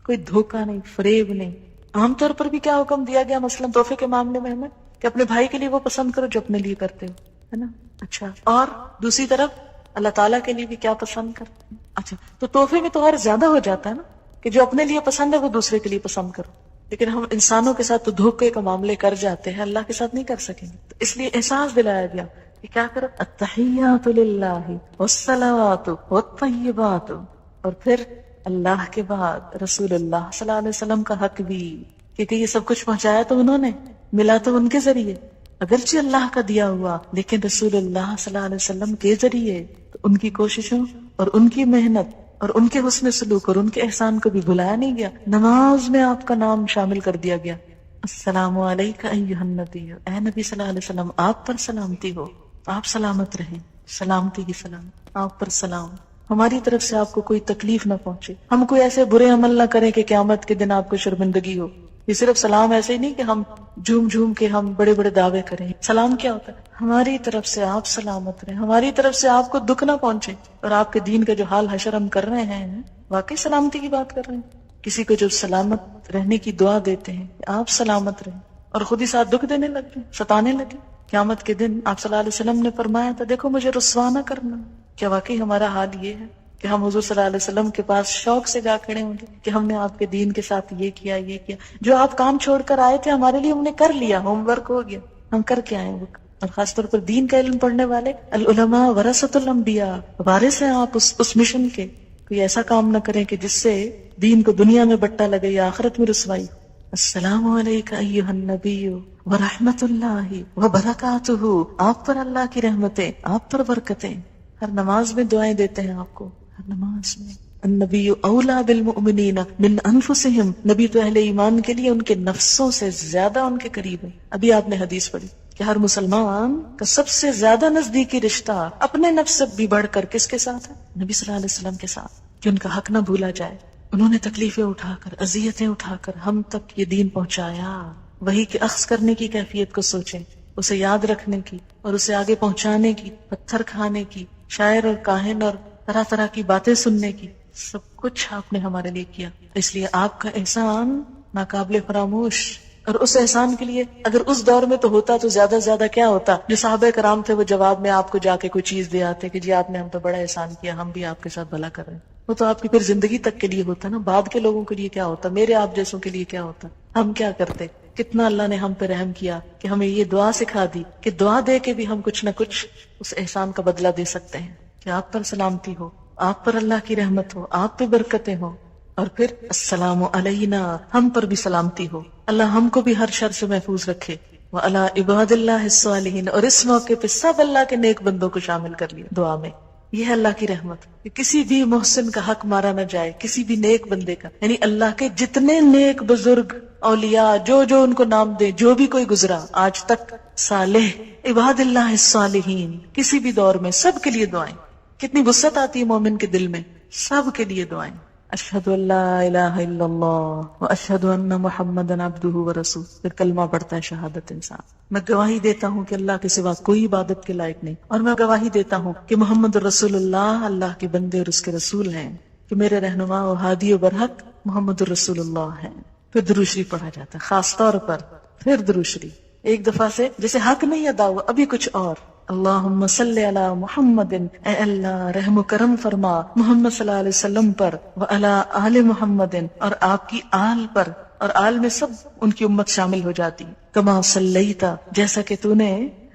کوئی دھوکہ نہیں، فریب نہیں. عام طور پر بھی کیا حکم دیا گیا مثلا تحفے کے معاملے میں ہمیں کہ اپنے بھائی کے لیے وہ پسند کرو جو اپنے لیے کرتے ہو، ہے نا. اچھا اور دوسری طرف اللہ تعالیٰ کے لیے بھی کیا پسند کرتے ہیں. اچھا تو تحفے میں تو اور زیادہ ہو جاتا ہے نا کہ جو اپنے لیے پسند ہے وہ دوسرے کے لیے پسند کرو. لیکن ہم انسانوں کے ساتھ تو دھوکے کا معاملے کر جاتے ہیں، اللہ کے ساتھ نہیں کر سکیں گے. تو اس لیے احساس دلایا گیا کہ کیا کرو، التحیات للہ والصلوات والطیبات. اور پھر اللہ کے بعد رسول اللہ صلی اللہ علیہ وسلم کا حق بھی، کیونکہ یہ سب کچھ پہنچایا تو انہوں نے، ملا تو ان کے ذریعے، اگرچہ اللہ کا دیا ہوا لیکن رسول اللہ صلی اللہ علیہ وسلم کے ذریعے. تو ان کی کوششوں اور ان کی محنت اور ان کے حسن سلوک اور ان کے احسان کو بھی بھلایا نہیں گیا. نماز میں آپ کا نام شامل کر دیا گیا، السلام علیکہ ایھا النبی، اے نبی صلی اللہ علیہ وسلم آپ پر سلامتی ہو، آپ سلامت رہیں، سلامتی کی سلام آپ پر سلام. ہماری طرف سے آپ کو کوئی تکلیف نہ پہنچے، ہم کوئی ایسے برے عمل نہ کریں کہ قیامت کے دن آپ کو شرمندگی ہو. یہ صرف سلام ایسے ہی نہیں کہ ہم جھوم جھوم کے ہم بڑے بڑے دعوے کریں. سلام کیا ہوتا ہے؟ ہماری طرف سے آپ سلامت رہیں، ہماری طرف سے آپ کو دکھ نہ پہنچے، اور آپ کے دین کا جو حال حشر ہم کر رہے ہیں واقعی سلامتی کی بات کر رہے ہیں. کسی کو جو سلامت رہنے کی دعا دیتے ہیں کہ آپ سلامت رہیں، اور خود ہی ساتھ دکھ دینے لگے، ستانے لگے. قیامت کے دن آپ صلی اللہ علیہ وسلم نے فرمایا تھا دیکھو مجھے رسوا نہ کرنا. کیا واقعی ہمارا حال یہ ہے کہ ہم حضور صلی اللہ علیہ وسلم کے پاس شوق سے جا کھڑے ہوں گے کہ ہم نے آپ کے دین کے ساتھ یہ کیا، جو آپ کام چھوڑ کر آئے تھے ہمارے لیے ہم نے کر لیا، ہوم ورک ہو گیا، ہم کر کے آئے. اور خاص طور پر دین کا علم پڑھنے والے، العلماء ورثۃ الانبیاء، وارث ہیں آپ اس مشن کے. کوئی ایسا کام نہ کریں کہ جس سے دین کو دنیا میں بٹا لگے یا آخرت میں رسوائی. السلام علیکہ ایھا النبی ورحمۃ اللہ وبرکاتہ، آپ پر اللہ کی رحمتیں، آپ پر برکتیں. ہر نماز میں دعائیں دیتے ہیں آپ کو، ہر نماز میں. النبی اولا بالمؤمنین من انفسہم، نبی تو اہل ایمان کے لیے ان کے نفسوں سے زیادہ ان کے قریب ہے. ابھی آپ نے حدیث پڑھی کہ ہر مسلمان کا سب سے زیادہ نزدیکی رشتہ اپنے نفس سے بھی بڑھ کر کس کے ساتھ ہے؟ نبی صلی اللہ علیہ وسلم کے ساتھ، کہ ان کا حق نہ بھولا جائے. انہوں نے تکلیفیں اٹھا کر، اذیتیں اٹھا کر ہم تک یہ دین پہنچایا. وہی کہ اخذ کرنے کی کیفیت کو سوچیں، اسے یاد رکھنے کی اور اسے آگے پہنچانے کی، پتھر کھانے کی، شاعر اور کاہن اور طرح طرح کی باتیں سننے کی، سب کچھ آپ نے ہمارے لیے کیا. اس لیے آپ کا احسان ناقابل فراموش. اور اس احسان کے لیے اگر اس دور میں تو ہوتا تو زیادہ سے زیادہ کیا ہوتا. جو صحابہ کرام تھے وہ جواب میں آپ کو جا کے کوئی چیز دے آتے کہ جی آپ نے ہم پہ بڑا احسان کیا, ہم بھی آپ کے ساتھ بھلا کر رہے ہیں. وہ تو آپ کی پھر زندگی تک کے لیے ہوتا نا. بعد کے لوگوں کے لیے کیا ہوتا, میرے آپ جیسوں کے لیے کیا ہوتا, ہم کیا کرتے. کتنا اللہ نے ہم پہ رحم کیا کہ ہمیں یہ دعا سکھا دی کہ دعا دے کے بھی ہم کچھ نہ کچھ اس احسان کا بدلہ دے سکتے ہیں. کہ آپ پر سلامتی ہو, آپ پر اللہ کی رحمت ہو, آپ پہ برکتیں ہو, اور پھر السلام علینا, ہم پر بھی سلامتی ہو. اللہ ہم کو بھی ہر شر سے محفوظ رکھے. وعلی عباد اللہ الصالحین, اور اس موقع پہ سب اللہ کے نیک بندوں کو شامل کر لیا دعا میں. یہ ہے اللہ کی رحمت کہ کسی بھی محسن کا حق مارا نہ جائے, کسی بھی نیک بندے کا. یعنی اللہ کے جتنے نیک بزرگ اولیاء جو ان کو نام دے, جو بھی کوئی گزرا آج تک, صالح عباد اللہ الصالحین, کسی بھی دور میں سب کے لیے دعائیں. کتنی وسعت آتی ہے مومن کے دل میں, سب کے لیے دعائیں. اشہد ان لا الہ الا اللہ واشہد ان محمدا عبدہ ورسولہ. پھر کلمہ پڑھتا ہے شہادت انسان. میں گواہی دیتا ہوں کہ اللہ کے سوا کوئی عبادت کے لائق نہیں, اور میں گواہی دیتا ہوں کہ محمد رسول اللہ کے بندے اور اس کے رسول ہیں, کہ میرے رہنما و ہادی و برحق محمد رسول اللہ ہیں. پھر درود شریف پڑھا جاتا ہے خاص طور پر. پھر درود شریف ایک دفعہ سے جیسے حق نہیں ادا ہوا, ابھی کچھ اور. اللہم صلی علی محمد, اے اللہ رحم و کرم فرما محمد صلی اللہ علیہ وسلم پر, وعلی آل محمد, اور آپ کی آل پر, اور آل میں سب ان کی امت شامل ہو جاتی. کما صلیتا, جیسا کہ تو نے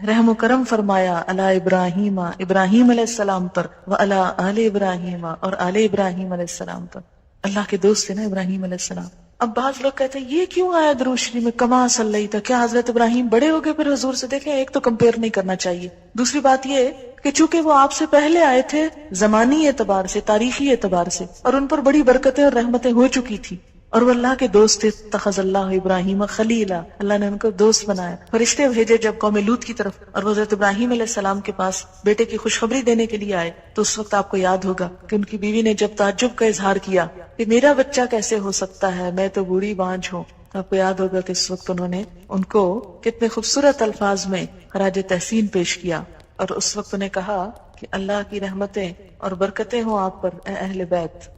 رحم و کرم فرمایا, علی ابراہیم, ابراہیم علیہ السلام پر, وعلی آل ابراہیم, اور آل ابراہیم علیہ السلام پر. اللہ کے دوست تھے نا ابراہیم علیہ السلام. اب بعض لوگ کہتے ہیں یہ کیوں آیا درود شریف میں کما صلیتا, کیا حضرت ابراہیم بڑے ہو گئے پھر حضور سے؟ دیکھیں ایک تو کمپیئر نہیں کرنا چاہیے. دوسری بات یہ کہ چونکہ وہ آپ سے پہلے آئے تھے زمانی اعتبار سے, تاریخی اعتبار سے, اور ان پر بڑی برکتیں اور رحمتیں ہو چکی تھی, اور وہ اللہ کے دوست تھے. اتخذ اللہ ابراہیم خلیلا, اللہ نے ان کو دوست بنایا. فرشتے بھیجے جب قوم لوط کی طرف, اور وہ حضرت ابراہیم علیہ السلام کے پاس بیٹے کی خوشخبری دینے کے لیے آئے, تو اس وقت آپ کو یاد ہوگا کہ ان کی بیوی نے جب تعجب کا اظہار کیا کہ میرا بچہ کیسے ہو سکتا ہے, میں تو بوڑھی بانجھ ہوں, تو آپ کو یاد ہوگا کہ اس وقت انہوں نے ان کو کتنے خوبصورت الفاظ میں خراج تحسین پیش کیا, اور اس وقت انہیں کہا کہ اللہ کی رحمتیں اور برکتیں ہوں آپ پر اے اہل بیت.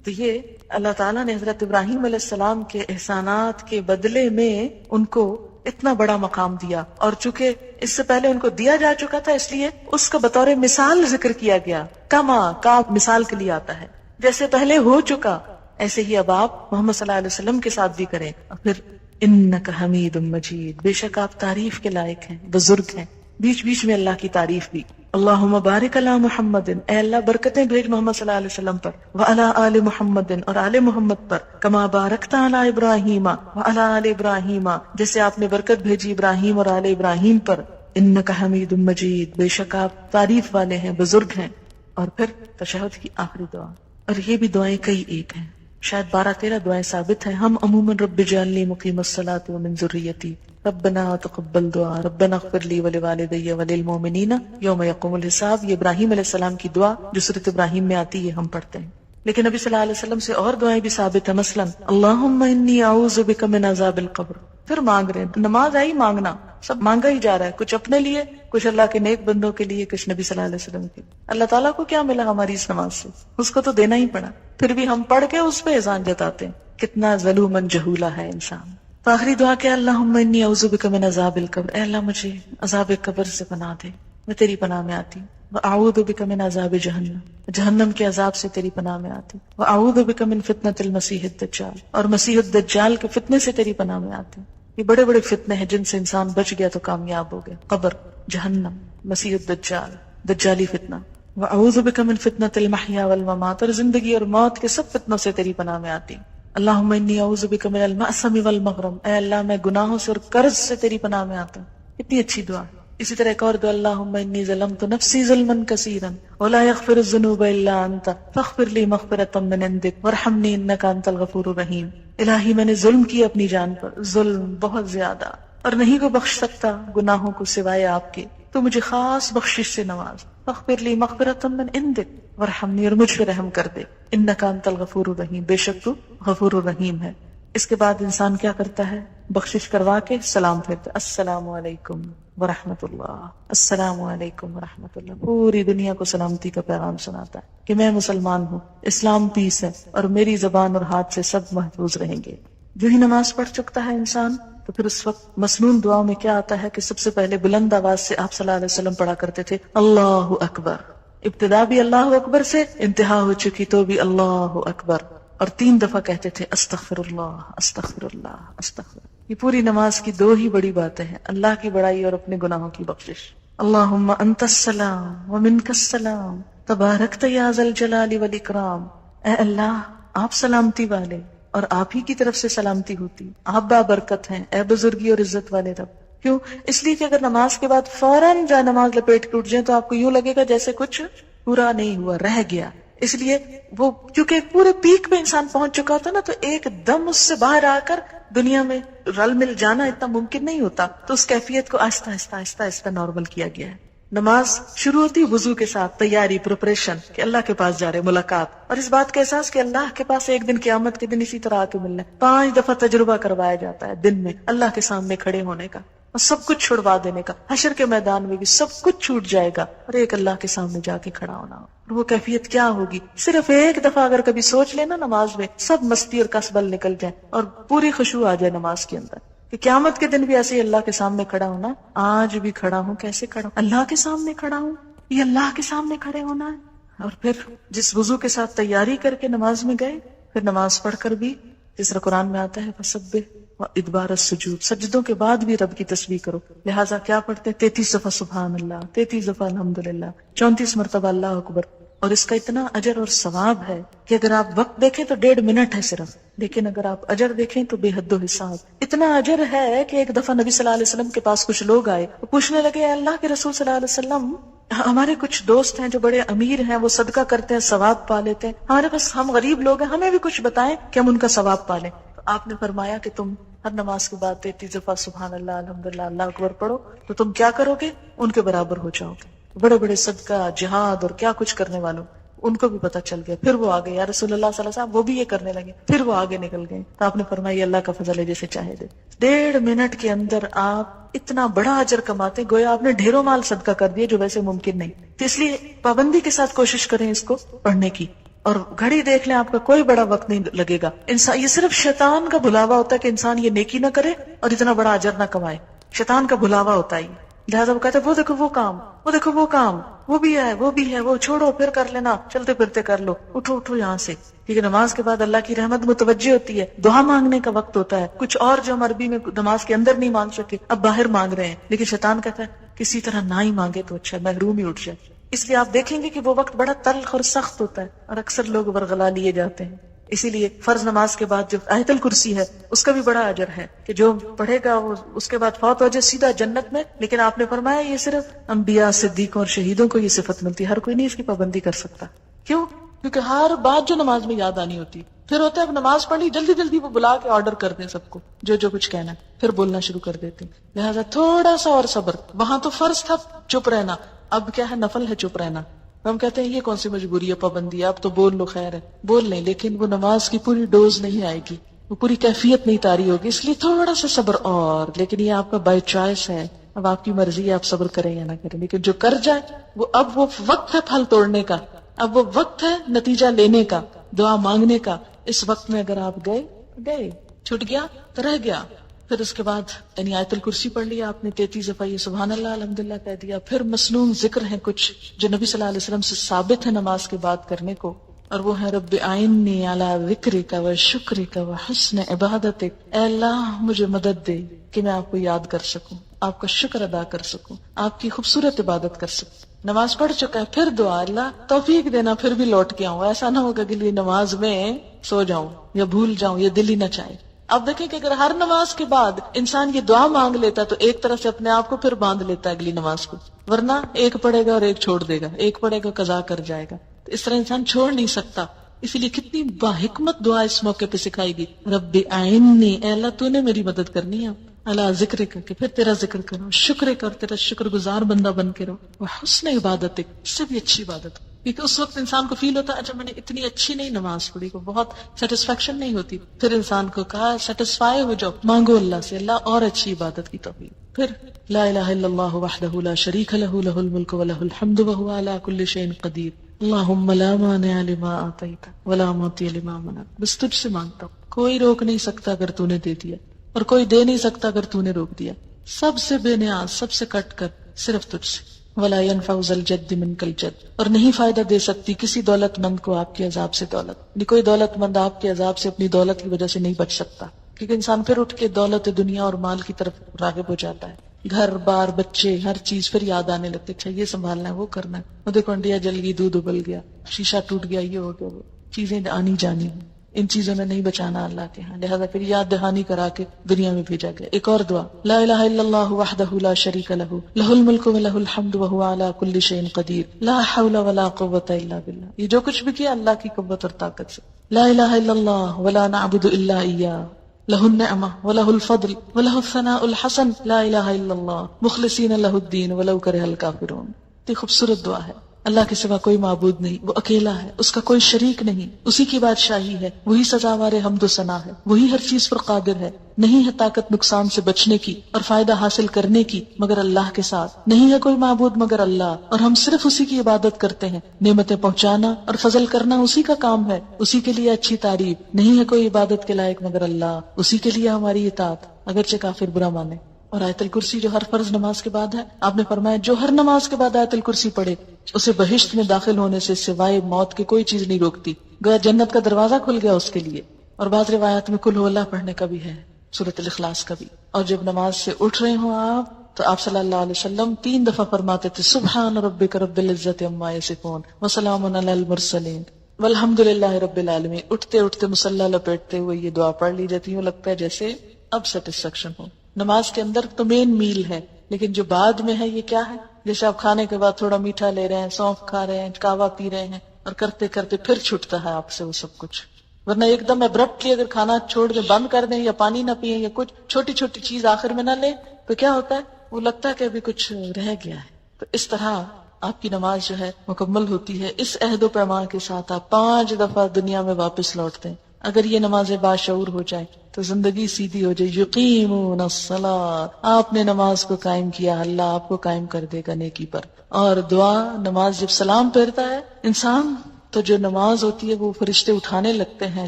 تو یہ اللہ تعالیٰ نے حضرت ابراہیم علیہ السلام کے احسانات کے بدلے میں ان کو اتنا بڑا مقام دیا, اور چونکہ اس سے پہلے ان کو دیا جا چکا تھا اس لیے اس کا بطور مثال ذکر کیا گیا. کما کا مثال کے لیے آتا ہے, جیسے پہلے ہو چکا ایسے ہی اب آپ محمد صلی اللہ علیہ وسلم کے ساتھ بھی کریں. اور پھر انک حمید مجید, بے شک آپ تعریف کے لائق ہیں, بزرگ ہیں. بیچ بیچ میں اللہ کی تعریف بھی. اللہم بارک علی محمد, اے اللہ برکتیں بھیج محمد صلی اللہ علیہ وسلم پر, وعلی آل محمد, اور آل محمد پر, کما بارکت علی ابراہیم وعلی آل ابراہیم, جیسے آپ نے برکت بھیجی ابراہیم اور آل ابراہیم پر. انک حمید مجید, بے شک آپ تعریف والے ہیں, بزرگ ہیں. اور پھر تشہد کی آخری دعا, اور یہ بھی دعائیں کئی ایک ہیں, شاید 12-13 دعائیں ثابت ہیں. ہم عموماً رب اجعلنی مقیم الصلاۃ ومن ذریتی, ربنا تقبل دعا, ربنا اغفر لی ولوالدی وللمؤمنین یوم یقوم الحساب. یہ ابراہیم علیہ السلام کی دعا جو سورۃ ابراہیم میں آتی ہے ہم پڑھتے ہیں. لیکن نبی صلی اللہ علیہ وسلم سے اور دعائیں بھی ثابت ہیں, مثلا اللہم انی اعوذ بک من عذاب القبر. پھر مانگ رہے ہیں, نماز آئی مانگنا, سب مانگا ہی جا رہا ہے, کچھ اپنے لیے, کچھ اللہ کے نیک بندوں کے لیے, کچھ نبی صلی اللہ علیہ وسلم کے. اللہ تعالیٰ کو کیا ملا ہماری اس نماز سے؟ اس کو تو دینا ہی پڑا, پھر بھی ہم پڑھ کے اس پہ اذان جتاتے ہیں. کتنا ظلومن جہولا ہے انسان. تو آخری دعا کیا, اللہم انی اعوذ بک من عذاب القبر, اے اللہ مجھے عذاب قبر سے پناہ دے, میں تیری پناہ میں آتی. واعوذ بک من عذاب جہنم, جہنم کے عذاب سے تیری پناہ میں آتی. واعوذ بک من فتنۃ المسیح الدجال, اور مسیح الدجال کے فتنے سے تیری پناہ میں آتی. یہ بڑے بڑے فتنے ہیں جن سے انسان بچ گیا تو کامیاب ہو گیا, قبر, جہنم, مسیح الدجال, دجالی فتنہ. واعوذ بک من فتنۃ المحیا والممات, اور زندگی اور موت کے سب فتنوں سے تیری پناہ میں آتی. اللہم انی اعوذ بک من المأثم والمغرم, اے اللہ میں گناہوں سے اور قرض سے تیری پناہ میں آتا ہوں. اتنی اچھی دعا. اسی طرح ایک اور دعا, اللہم انی ظلمت نفسی ظلما کثیرا ولا یغفر الذنوب الا انت فاغفر لی مغفرۃ من عندک وارحمنی انک انت الغفور الرحیم. الہی میں نے ظلم کیا اپنی جان پر, ظلم بہت زیادہ, اور نہیں کو بخش سکتا گناہوں کو سوائے آپ کے, تو مجھے خاص بخشش سے نواز. فاغفر لی مغفرۃ من عندک وارحمنی, اور مجھ پہ رحم کر دے. انک انت الغفور الرحیم, بے شک تو غفور الرحیم ہے. اس کے بعد انسان کیا کرتا ہے, بخشش کروا کے سلام پھیرتا, السلام علیکم ورحمۃ اللہ, السلام علیکم ورحمۃ اللہ. پوری دنیا کو سلامتی کا پیغام سناتا ہے کہ میں مسلمان ہوں, اسلام پیس ہے, اور میری زبان اور ہاتھ سے سب محفوظ رہیں گے. جو ہی نماز پڑھ چکتا ہے انسان تو پھر اس وقت مسنون دعاؤں میں کیا آتا ہے کہ سب سے پہلے بلند آواز سے آپ صلی اللہ علیہ وسلم پڑھا کرتے تھے اللہ اکبر. ابتدا بھی اللہ اکبر سے، انتہا ہو چکی تو بھی اللہ اکبر، اور 3 دفعہ کہتے تھے استغفر اللہ استغفر اللہ استغفر. یہ پوری نماز کی 2 ہی بڑی باتیں ہیں، اللہ کی بڑائی اور اپنے گناہوں کی بخشش. اللہم انت السلام ومنک السلام تبارکت یا ذا الجلال والاکرام. اے اللہ آپ سلامتی والے اور آپ ہی کی طرف سے سلامتی ہوتی، آپ بابرکت ہیں اے بزرگی اور عزت والے رب. کیوں؟ اس لیے کہ اگر نماز کے بعد فوراً جائے نماز لپیٹ کے اٹھ جائیں تو آپ کو یوں لگے گا جیسے کچھ پورا نہیں ہوا، رہ گیا. اس لیے وہ کیونکہ پورے پیک پہ انسان پہنچ چکا ہوتا نا، تو ایک دم اس سے باہر آ کر دنیا میں رل مل جانا اتنا ممکن نہیں ہوتا. تو اس کیفیت کو آہستہ آہستہ آہستہ آہستہ نارمل کیا گیا ہے. نماز شروع ہوتی وضو کے ساتھ، تیاری، پریپریشن کہ اللہ کے پاس جا رہے، ملاقات، اور اس بات کا احساس کہ اللہ کے پاس ایک دن قیامت کے دن اسی طرح آ کے ملنا ہے. 5 دفعہ تجربہ کروایا جاتا ہے دن میں اللہ کے سامنے کھڑے ہونے کا اور سب کچھ چھڑوا دینے کا. حشر کے میدان میں بھی سب کچھ چھوٹ جائے گا اور ایک اللہ کے سامنے جا کے کھڑا ہونا. اور وہ کیفیت کیا ہوگی؟ صرف ایک دفعہ اگر کبھی سوچ لینا نماز میں سب مستی اور کسبل نکل جائے اور پوری خشوع آ جائے نماز کے اندر کہ قیامت کے دن بھی ایسے ہی اللہ کے سامنے کھڑا ہونا. آج بھی کھڑا ہوں، کیسے کھڑا ہوں؟ اللہ کے سامنے کھڑا ہوں. یہ اللہ کے سامنے کھڑے ہونا ہے. اور پھر جس وضو کے ساتھ تیاری کر کے نماز میں گئے، پھر نماز پڑھ کر بھی جس طرح قرآن میں آتا ہے فسبح وادبار السجود، سجدوں کے بعد بھی رب کی تسبیح کرو. لہٰذا کیا پڑھتے؟ 33 دفعہ سبحان اللہ، 33 دفعہ الحمدللہ، 34 مرتبہ اللہ اکبر. اور اس کا اتنا اجر اور ثواب ہے کہ اگر آپ وقت دیکھیں تو 1.5 منٹ ہے صرف، لیکن اگر آپ اجر دیکھیں تو بے حد و حساب. اتنا اجر ہے کہ ایک دفعہ نبی صلی اللہ علیہ وسلم کے پاس کچھ لوگ آئے، وہ پوچھنے لگے اللہ کے رسول صلی اللہ علیہ وسلم، ہمارے کچھ دوست ہیں جو بڑے امیر ہیں، وہ صدقہ کرتے ہیں ثواب پا لیتے ہیں، ہمارے پاس ہم غریب لوگ ہیں، ہمیں بھی کچھ بتائیں کہ ہم ان کا ثواب پا لیں. تو آپ نے فرمایا کہ تم ہر نماز کے بعد 33 دفعہ سبحان اللہ الحمدللہ اللہ اکبر پڑھو تو تم کیا کرو گے؟ ان کے برابر ہو جاؤ گے. بڑے بڑے صدقہ، جہاد اور کیا کچھ کرنے والوں ان کو بھی پتہ چل گیا. پھر وہ آگے یا رسول اللہ صلی اللہ علیہ وسلم، وہ بھی یہ کرنے لگے، پھر وہ آگے نکل گئے. تو آپ نے فرمایا یہ اللہ کا فضل ہے، جیسے چاہے دے. 1.5 منٹ کے اندر آپ اتنا بڑا اجر کماتے، گویا آپ نے ڈھیروں مال صدقہ کر دیا جو ویسے ممکن نہیں. تو اس لیے پابندی کے ساتھ کوشش کریں اس کو پڑھنے کی. اور گھڑی دیکھ لیں، آپ کا کوئی بڑا وقت نہیں لگے گا. انسان یہ صرف شیطان کا بھلاوا ہوتا ہے کہ انسان یہ نیکی نہ کرے اور اتنا بڑا اجر نہ کمائے. شیطان کا بھلاوا ہوتا ہے. لہٰذا وہ کہتے ہیں وہ دیکھو وہ کام، وہ دیکھو وہ کام، وہ بھی ہے وہ بھی ہے، وہ چھوڑو پھر کر لینا، چلتے پھرتے کر لو، اٹھو اٹھو یہاں سے. کیونکہ نماز کے بعد اللہ کی رحمت متوجہ ہوتی ہے، دعا مانگنے کا وقت ہوتا ہے. کچھ اور جو ہم عربی میں نماز کے اندر نہیں مانگ سکے اب باہر مانگ رہے ہیں، لیکن شیطان کہتا ہے کسی طرح نہ ہی مانگے تو اچھا، محروم ہی اٹھ جائے. اس لیے آپ دیکھیں گے کہ وہ وقت بڑا تلخ اور سخت ہوتا ہے اور اکثر لوگ برگلا لیے جاتے ہیں. اسی لیے فرض نماز کے بعد جو آیت الکرسی ہے اس کا بھی بڑا اجر ہے کہ جو پڑھے گا وہ اس کے بعد فوت ہو جائے سیدھا جنت میں. لیکن آپ نے فرمایا یہ صرف انبیاء، صدیقوں اور شہیدوں کو یہ صفت ملتی ہے، ہر کوئی نہیں اس کی پابندی کر سکتا. کیوں؟ کیونکہ ہر بات جو نماز میں یاد آنی ہوتی. پھر ہوتا ہے اب نماز پڑھ لی، جلدی جلدی وہ بلا کے آرڈر کر دیں سب کو جو کچھ کہنا ہے، پھر بولنا شروع کر دیتے. لہٰذا تھوڑا سا اور صبر. وہاں تو فرض تھا چپ رہنا، اب کیا ہے نفل ہے چپ رہنا. ہم کہتے ہیں یہ کون سی مجبوری ہے، پابندی ہے، اب تو بول لو، خیر ہے بول لیں، لیکن وہ نماز کی پوری ڈوز نہیں آئے گی، وہ پوری کیفیت نہیں طاری ہوگی. اس لیے تھوڑا سا صبر اور، لیکن یہ آپ کا بائی چوائس ہے، اب آپ کی مرضی ہے آپ صبر کریں یا نہ کریں. لیکن جو کر جائے وہ اب وہ وقت ہے پھل توڑنے کا، اب وہ وقت ہے نتیجہ لینے کا، دعا مانگنے کا. اس وقت میں اگر آپ گئے چھوٹ گیا تو رہ گیا. پھر اس کے بعد یعنی آیت الکرسی پڑھ لیا آپ نے 33 دفعہ، یہ سبحان اللہ الحمدللہ کہہ دیا. پھر مسنون ذکر ہیں کچھ جو نبی صلی اللہ علیہ وسلم سے ثابت ہے نماز کے بعد کرنے کو، اور وہ ہے رب اعنی علی ذکرک و شکرک و حسن عبادتک. اے اللہ مجھے مدد دے کہ میں آپ کو یاد کر سکوں، آپ کا شکر ادا کر سکوں، آپ کی خوبصورت عبادت کر سکوں. نماز پڑھ چکا ہے، پھر دعا اللہ توفیق دینا پھر بھی لوٹ کے آؤں. ایسا نہ ہوگا کہ لیے نماز میں سو جاؤں یا بھول جاؤں، یہ دل ہی نہ چاہے. اب دیکھیں کہ اگر ہر نماز کے بعد انسان یہ دعا مانگ لیتا تو ایک طرح سے اپنے آپ کو پھر باندھ لیتا ہے اگلی نماز کو، ورنہ ایک پڑھے گا اور ایک چھوڑ دے گا، ایک پڑھے گا قضا کر جائے گا. تو اس طرح انسان چھوڑ نہیں سکتا. اسی لیے کتنی باحکمت دعا اس موقع پہ سکھائی گئی، رب اعنی، اے اللہ تو نے میری مدد کرنی ہے، اللہ ذکر کر کے پھر تیرا ذکر کرو، شکر کر تیرا شکر گزار بندہ بن کے رہو، وہ حسن عبادت، اس سے بھی اچھی عبادت. کیونکہ اس وقت انسان کو فیل ہوتا ہے اچھا میں نے اتنی اچھی نہیں نماز پڑھی، کو بہت سیٹسفیکشن نہیں ہوتی. پھر انسان کو کہا سیٹسفائی ہو جاؤ، مانگو اللہ سے اللہ اور اچھی عبادت کی توفیق. پھر لا الہ الا اللہ وحدہ لا شریک لہ لہ الملک ولہ الحمد وہو علی کل شیء قدیر. اللہم لا مانع لما اعطیت ولا معطی لما منعت. بس تجھ سے مانگتا ہوں، کوئی روک نہیں سکتا اگر تو نے دے دیا، اور کوئی دے نہیں سکتا اگر تو نے روک دیا. سب سے بے نیاز، سب سے کٹ کر صرف تجھ سے. ولا ينفع ذا الجد منك الجد، اور نہیں فائدہ دے سکتی کسی دولت مند کو آپ کے عذاب سے دولت. یعنی کوئی دولت مند آپ کے عذاب سے اپنی دولت کی وجہ سے نہیں بچ سکتا، کیونکہ انسان پھر اٹھ کے دولت دنیا اور مال کی طرف راغب ہو جاتا ہے. گھر بار بچے ہر چیز پھر یاد آنے لگتے، اچھا یہ سنبھالنا ہے، وہ کرنا ہے، وہ دیکھو انڈیا جل گئی، دودھ ابل گیا، شیشہ ٹوٹ گیا، یہ ہو گیا، وہ چیزیں آنی جانی ہیں. ان چیزوں نے نہیں بچانا اللہ کے ہاں، لہذا پھر یاد دہانی کرا کے دنیا میں بھیجا گیا. ایک اور دعا، لا الہ الا اللہ وحدہ لا شریک لہ لہ الملک ولہ الحمد وہو علی کل شیء قدیر لا حول ولا قوۃ الا باللہ. یہ جو کچھ بھی کیا اللہ کی قوت اور طاقت سے. لا الہ الا اللہ ولا نعبد الا ایاہ لہ النعمہ ولہ الفضل ولہ الثناء الحسن لا الہ الا اللہ مخلصین لہ الدین ولو کرہ الکافرون. یہ خوبصورت دعا ہے. اللہ کے سوا کوئی معبود نہیں، وہ اکیلا ہے، اس کا کوئی شریک نہیں، اسی کی بادشاہی ہے، وہی سزاوار حمد و ثنا ہے، وہی ہر چیز پر قادر ہے. نہیں ہے طاقت نقصان سے بچنے کی اور فائدہ حاصل کرنے کی مگر اللہ کے ساتھ. نہیں ہے کوئی معبود مگر اللہ، اور ہم صرف اسی کی عبادت کرتے ہیں. نعمتیں پہنچانا اور فضل کرنا اسی کا کام ہے، اسی کے لیے اچھی تعریف. نہیں ہے کوئی عبادت کے لائق مگر اللہ، اسی کے لیے ہماری اطاعت اگرچہ کافر برا مانے. اور آیت الکرسی جو ہر فرض نماز کے بعد ہے، آپ نے فرمایا جو ہر نماز کے بعد آیت الکرسی پڑھے اسے بہشت میں داخل ہونے سے سوائے موت کی کوئی چیز نہیں روکتی. گویا جنت کا دروازہ کھل گیا اس کے لیے. اور بعض روایات میں کل ہو اللہ پڑھنے کا بھی ہے، سورۃ الاخلاص کا بھی. اور جب نماز سے اٹھ رہے ہوں آپ تو آپ صلی اللہ علیہ وسلم 3 دفعہ فرماتے تھے سبحان ربک رب العزت عما یصفون وسلام علی المرسلین والحمد للہ رب العالمین. اٹھتے اٹھتے مصلی لپیٹتے ہوئے یہ دعا پڑھ لی جاتی ہے. لگتا ہے جیسے اب سیٹسفیکشن ہو. نماز کے اندر تو مین میل ہے، لیکن جو بعد میں ہے یہ کیا ہے؟ جیسے آپ کھانے کے بعد تھوڑا میٹھا لے رہے ہیں، سونف کھا رہے ہیں، کہوہ پی رہے ہیں، اور کرتے کرتے پھر چھوٹتا ہے آپ سے وہ سب کچھ. ورنہ ایک دم ابرپٹلی اگر کھانا چھوڑ دیں، بند کر دیں، یا پانی نہ پیئیں، یا کچھ چھوٹی چھوٹی چیز آخر میں نہ لیں، تو کیا ہوتا ہے؟ وہ لگتا ہے کہ ابھی کچھ رہ گیا ہے. تو اس طرح آپ کی نماز جو ہے مکمل ہوتی ہے. اس عہد و پیمان کے ساتھ آپ 5 دفعہ دنیا میں واپس لوٹتے ہیں. اگر یہ نماز باشعور ہو جائے تو زندگی سیدھی ہو جائے. یقیمون الصلاۃ، آپ نے نماز کو قائم کیا، اللہ آپ کو قائم کر دے گا نیکی پر. اور دعا، نماز جب سلام پھیرتا ہے انسان تو جو نماز ہوتی ہے وہ فرشتے اٹھانے لگتے ہیں،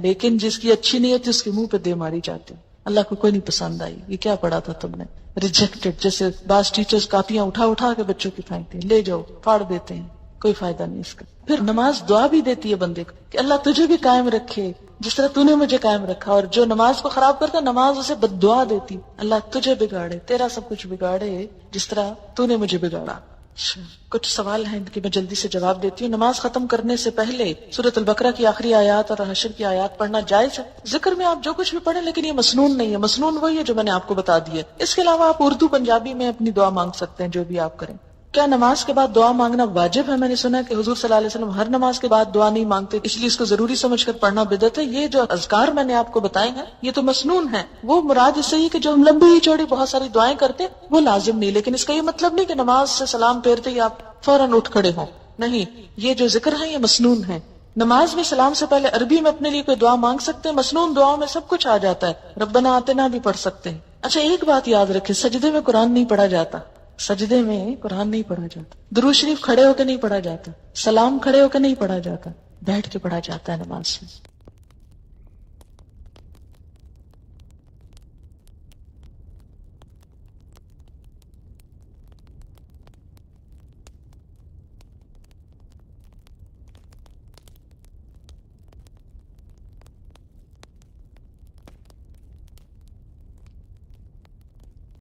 لیکن جس کی اچھی نیت اس کے منہ پہ دے ماری جاتی ہے. اللہ کو کوئی نہیں پسند آئی، یہ کیا پڑھا تھا تم نے، ریجیکٹڈ. جیسے بعض ٹیچرز کاپیاں اٹھا اٹھا کے بچوں کی پھینکتے ہیں، لے جاؤ، پھاڑ دیتے ہیں، کوئی فائدہ نہیں اس کا. پھر نماز دعا بھی دیتی ہے بندے کو کہ اللہ تجھے بھی قائم رکھے جس طرح تو نے مجھے قائم رکھا. اور جو نماز کو خراب کرتا ہے نماز اسے بد دعا دیتی، اللہ تجھے بگاڑے، تیرا سب کچھ بگاڑے جس طرح تو نے مجھے بگاڑا. کچھ سوال ہیں ان کے میں جلدی سے جواب دیتی ہوں. نماز ختم کرنے سے پہلے سورۃ البقرہ کی آخری آیات اور حشر کی آیات پڑھنا جائز ہے؟ ذکر میں آپ جو کچھ بھی پڑھیں، لیکن یہ مسنون نہیں ہے. مسنون وہی ہے جو میں نے آپ کو بتا دی ہے. اس کے علاوہ آپ اردو پنجابی میں اپنی دعا مانگ سکتے ہیں، جو بھی آپ کریں. کیا نماز کے بعد دعا مانگنا واجب ہے؟ میں نے سنا کہ حضور صلی اللہ علیہ وسلم ہر نماز کے بعد دعا نہیں مانگتے، اس لیے اس کو ضروری سمجھ کر پڑھنا بدعت ہے. یہ جو اذکار میں نے آپ کو بتائے ہیں یہ تو مسنون ہے. وہ مراد اس سے ہی کہ جو ہم لمبی چوڑی بہت ساری دعائیں کرتے وہ لازم نہیں، لیکن اس کا یہ مطلب نہیں کہ نماز سے سلام پھیرتے ہی آپ فوراً اٹھ کھڑے ہوں. نہیں، یہ جو ذکر ہے یہ مسنون ہے. نماز میں سلام سے پہلے عربی میں اپنے لیے کوئی دعا مانگ سکتے ہیں. مسنون دعاؤں میں سب کچھ آ جاتا ہے، ربنا آتنا بھی پڑھ سکتے ہیں. اچھا ایک بات یاد رکھیں، سجدے میں قرآن نہیں پڑھا جاتا. سجدے میں قرآن نہیں پڑھا جاتا. درود شریف کھڑے ہو کے نہیں پڑھا جاتا. سلام کھڑے ہو کے نہیں پڑھا جاتا، بیٹھ کے پڑھا جاتا ہے نماز میں.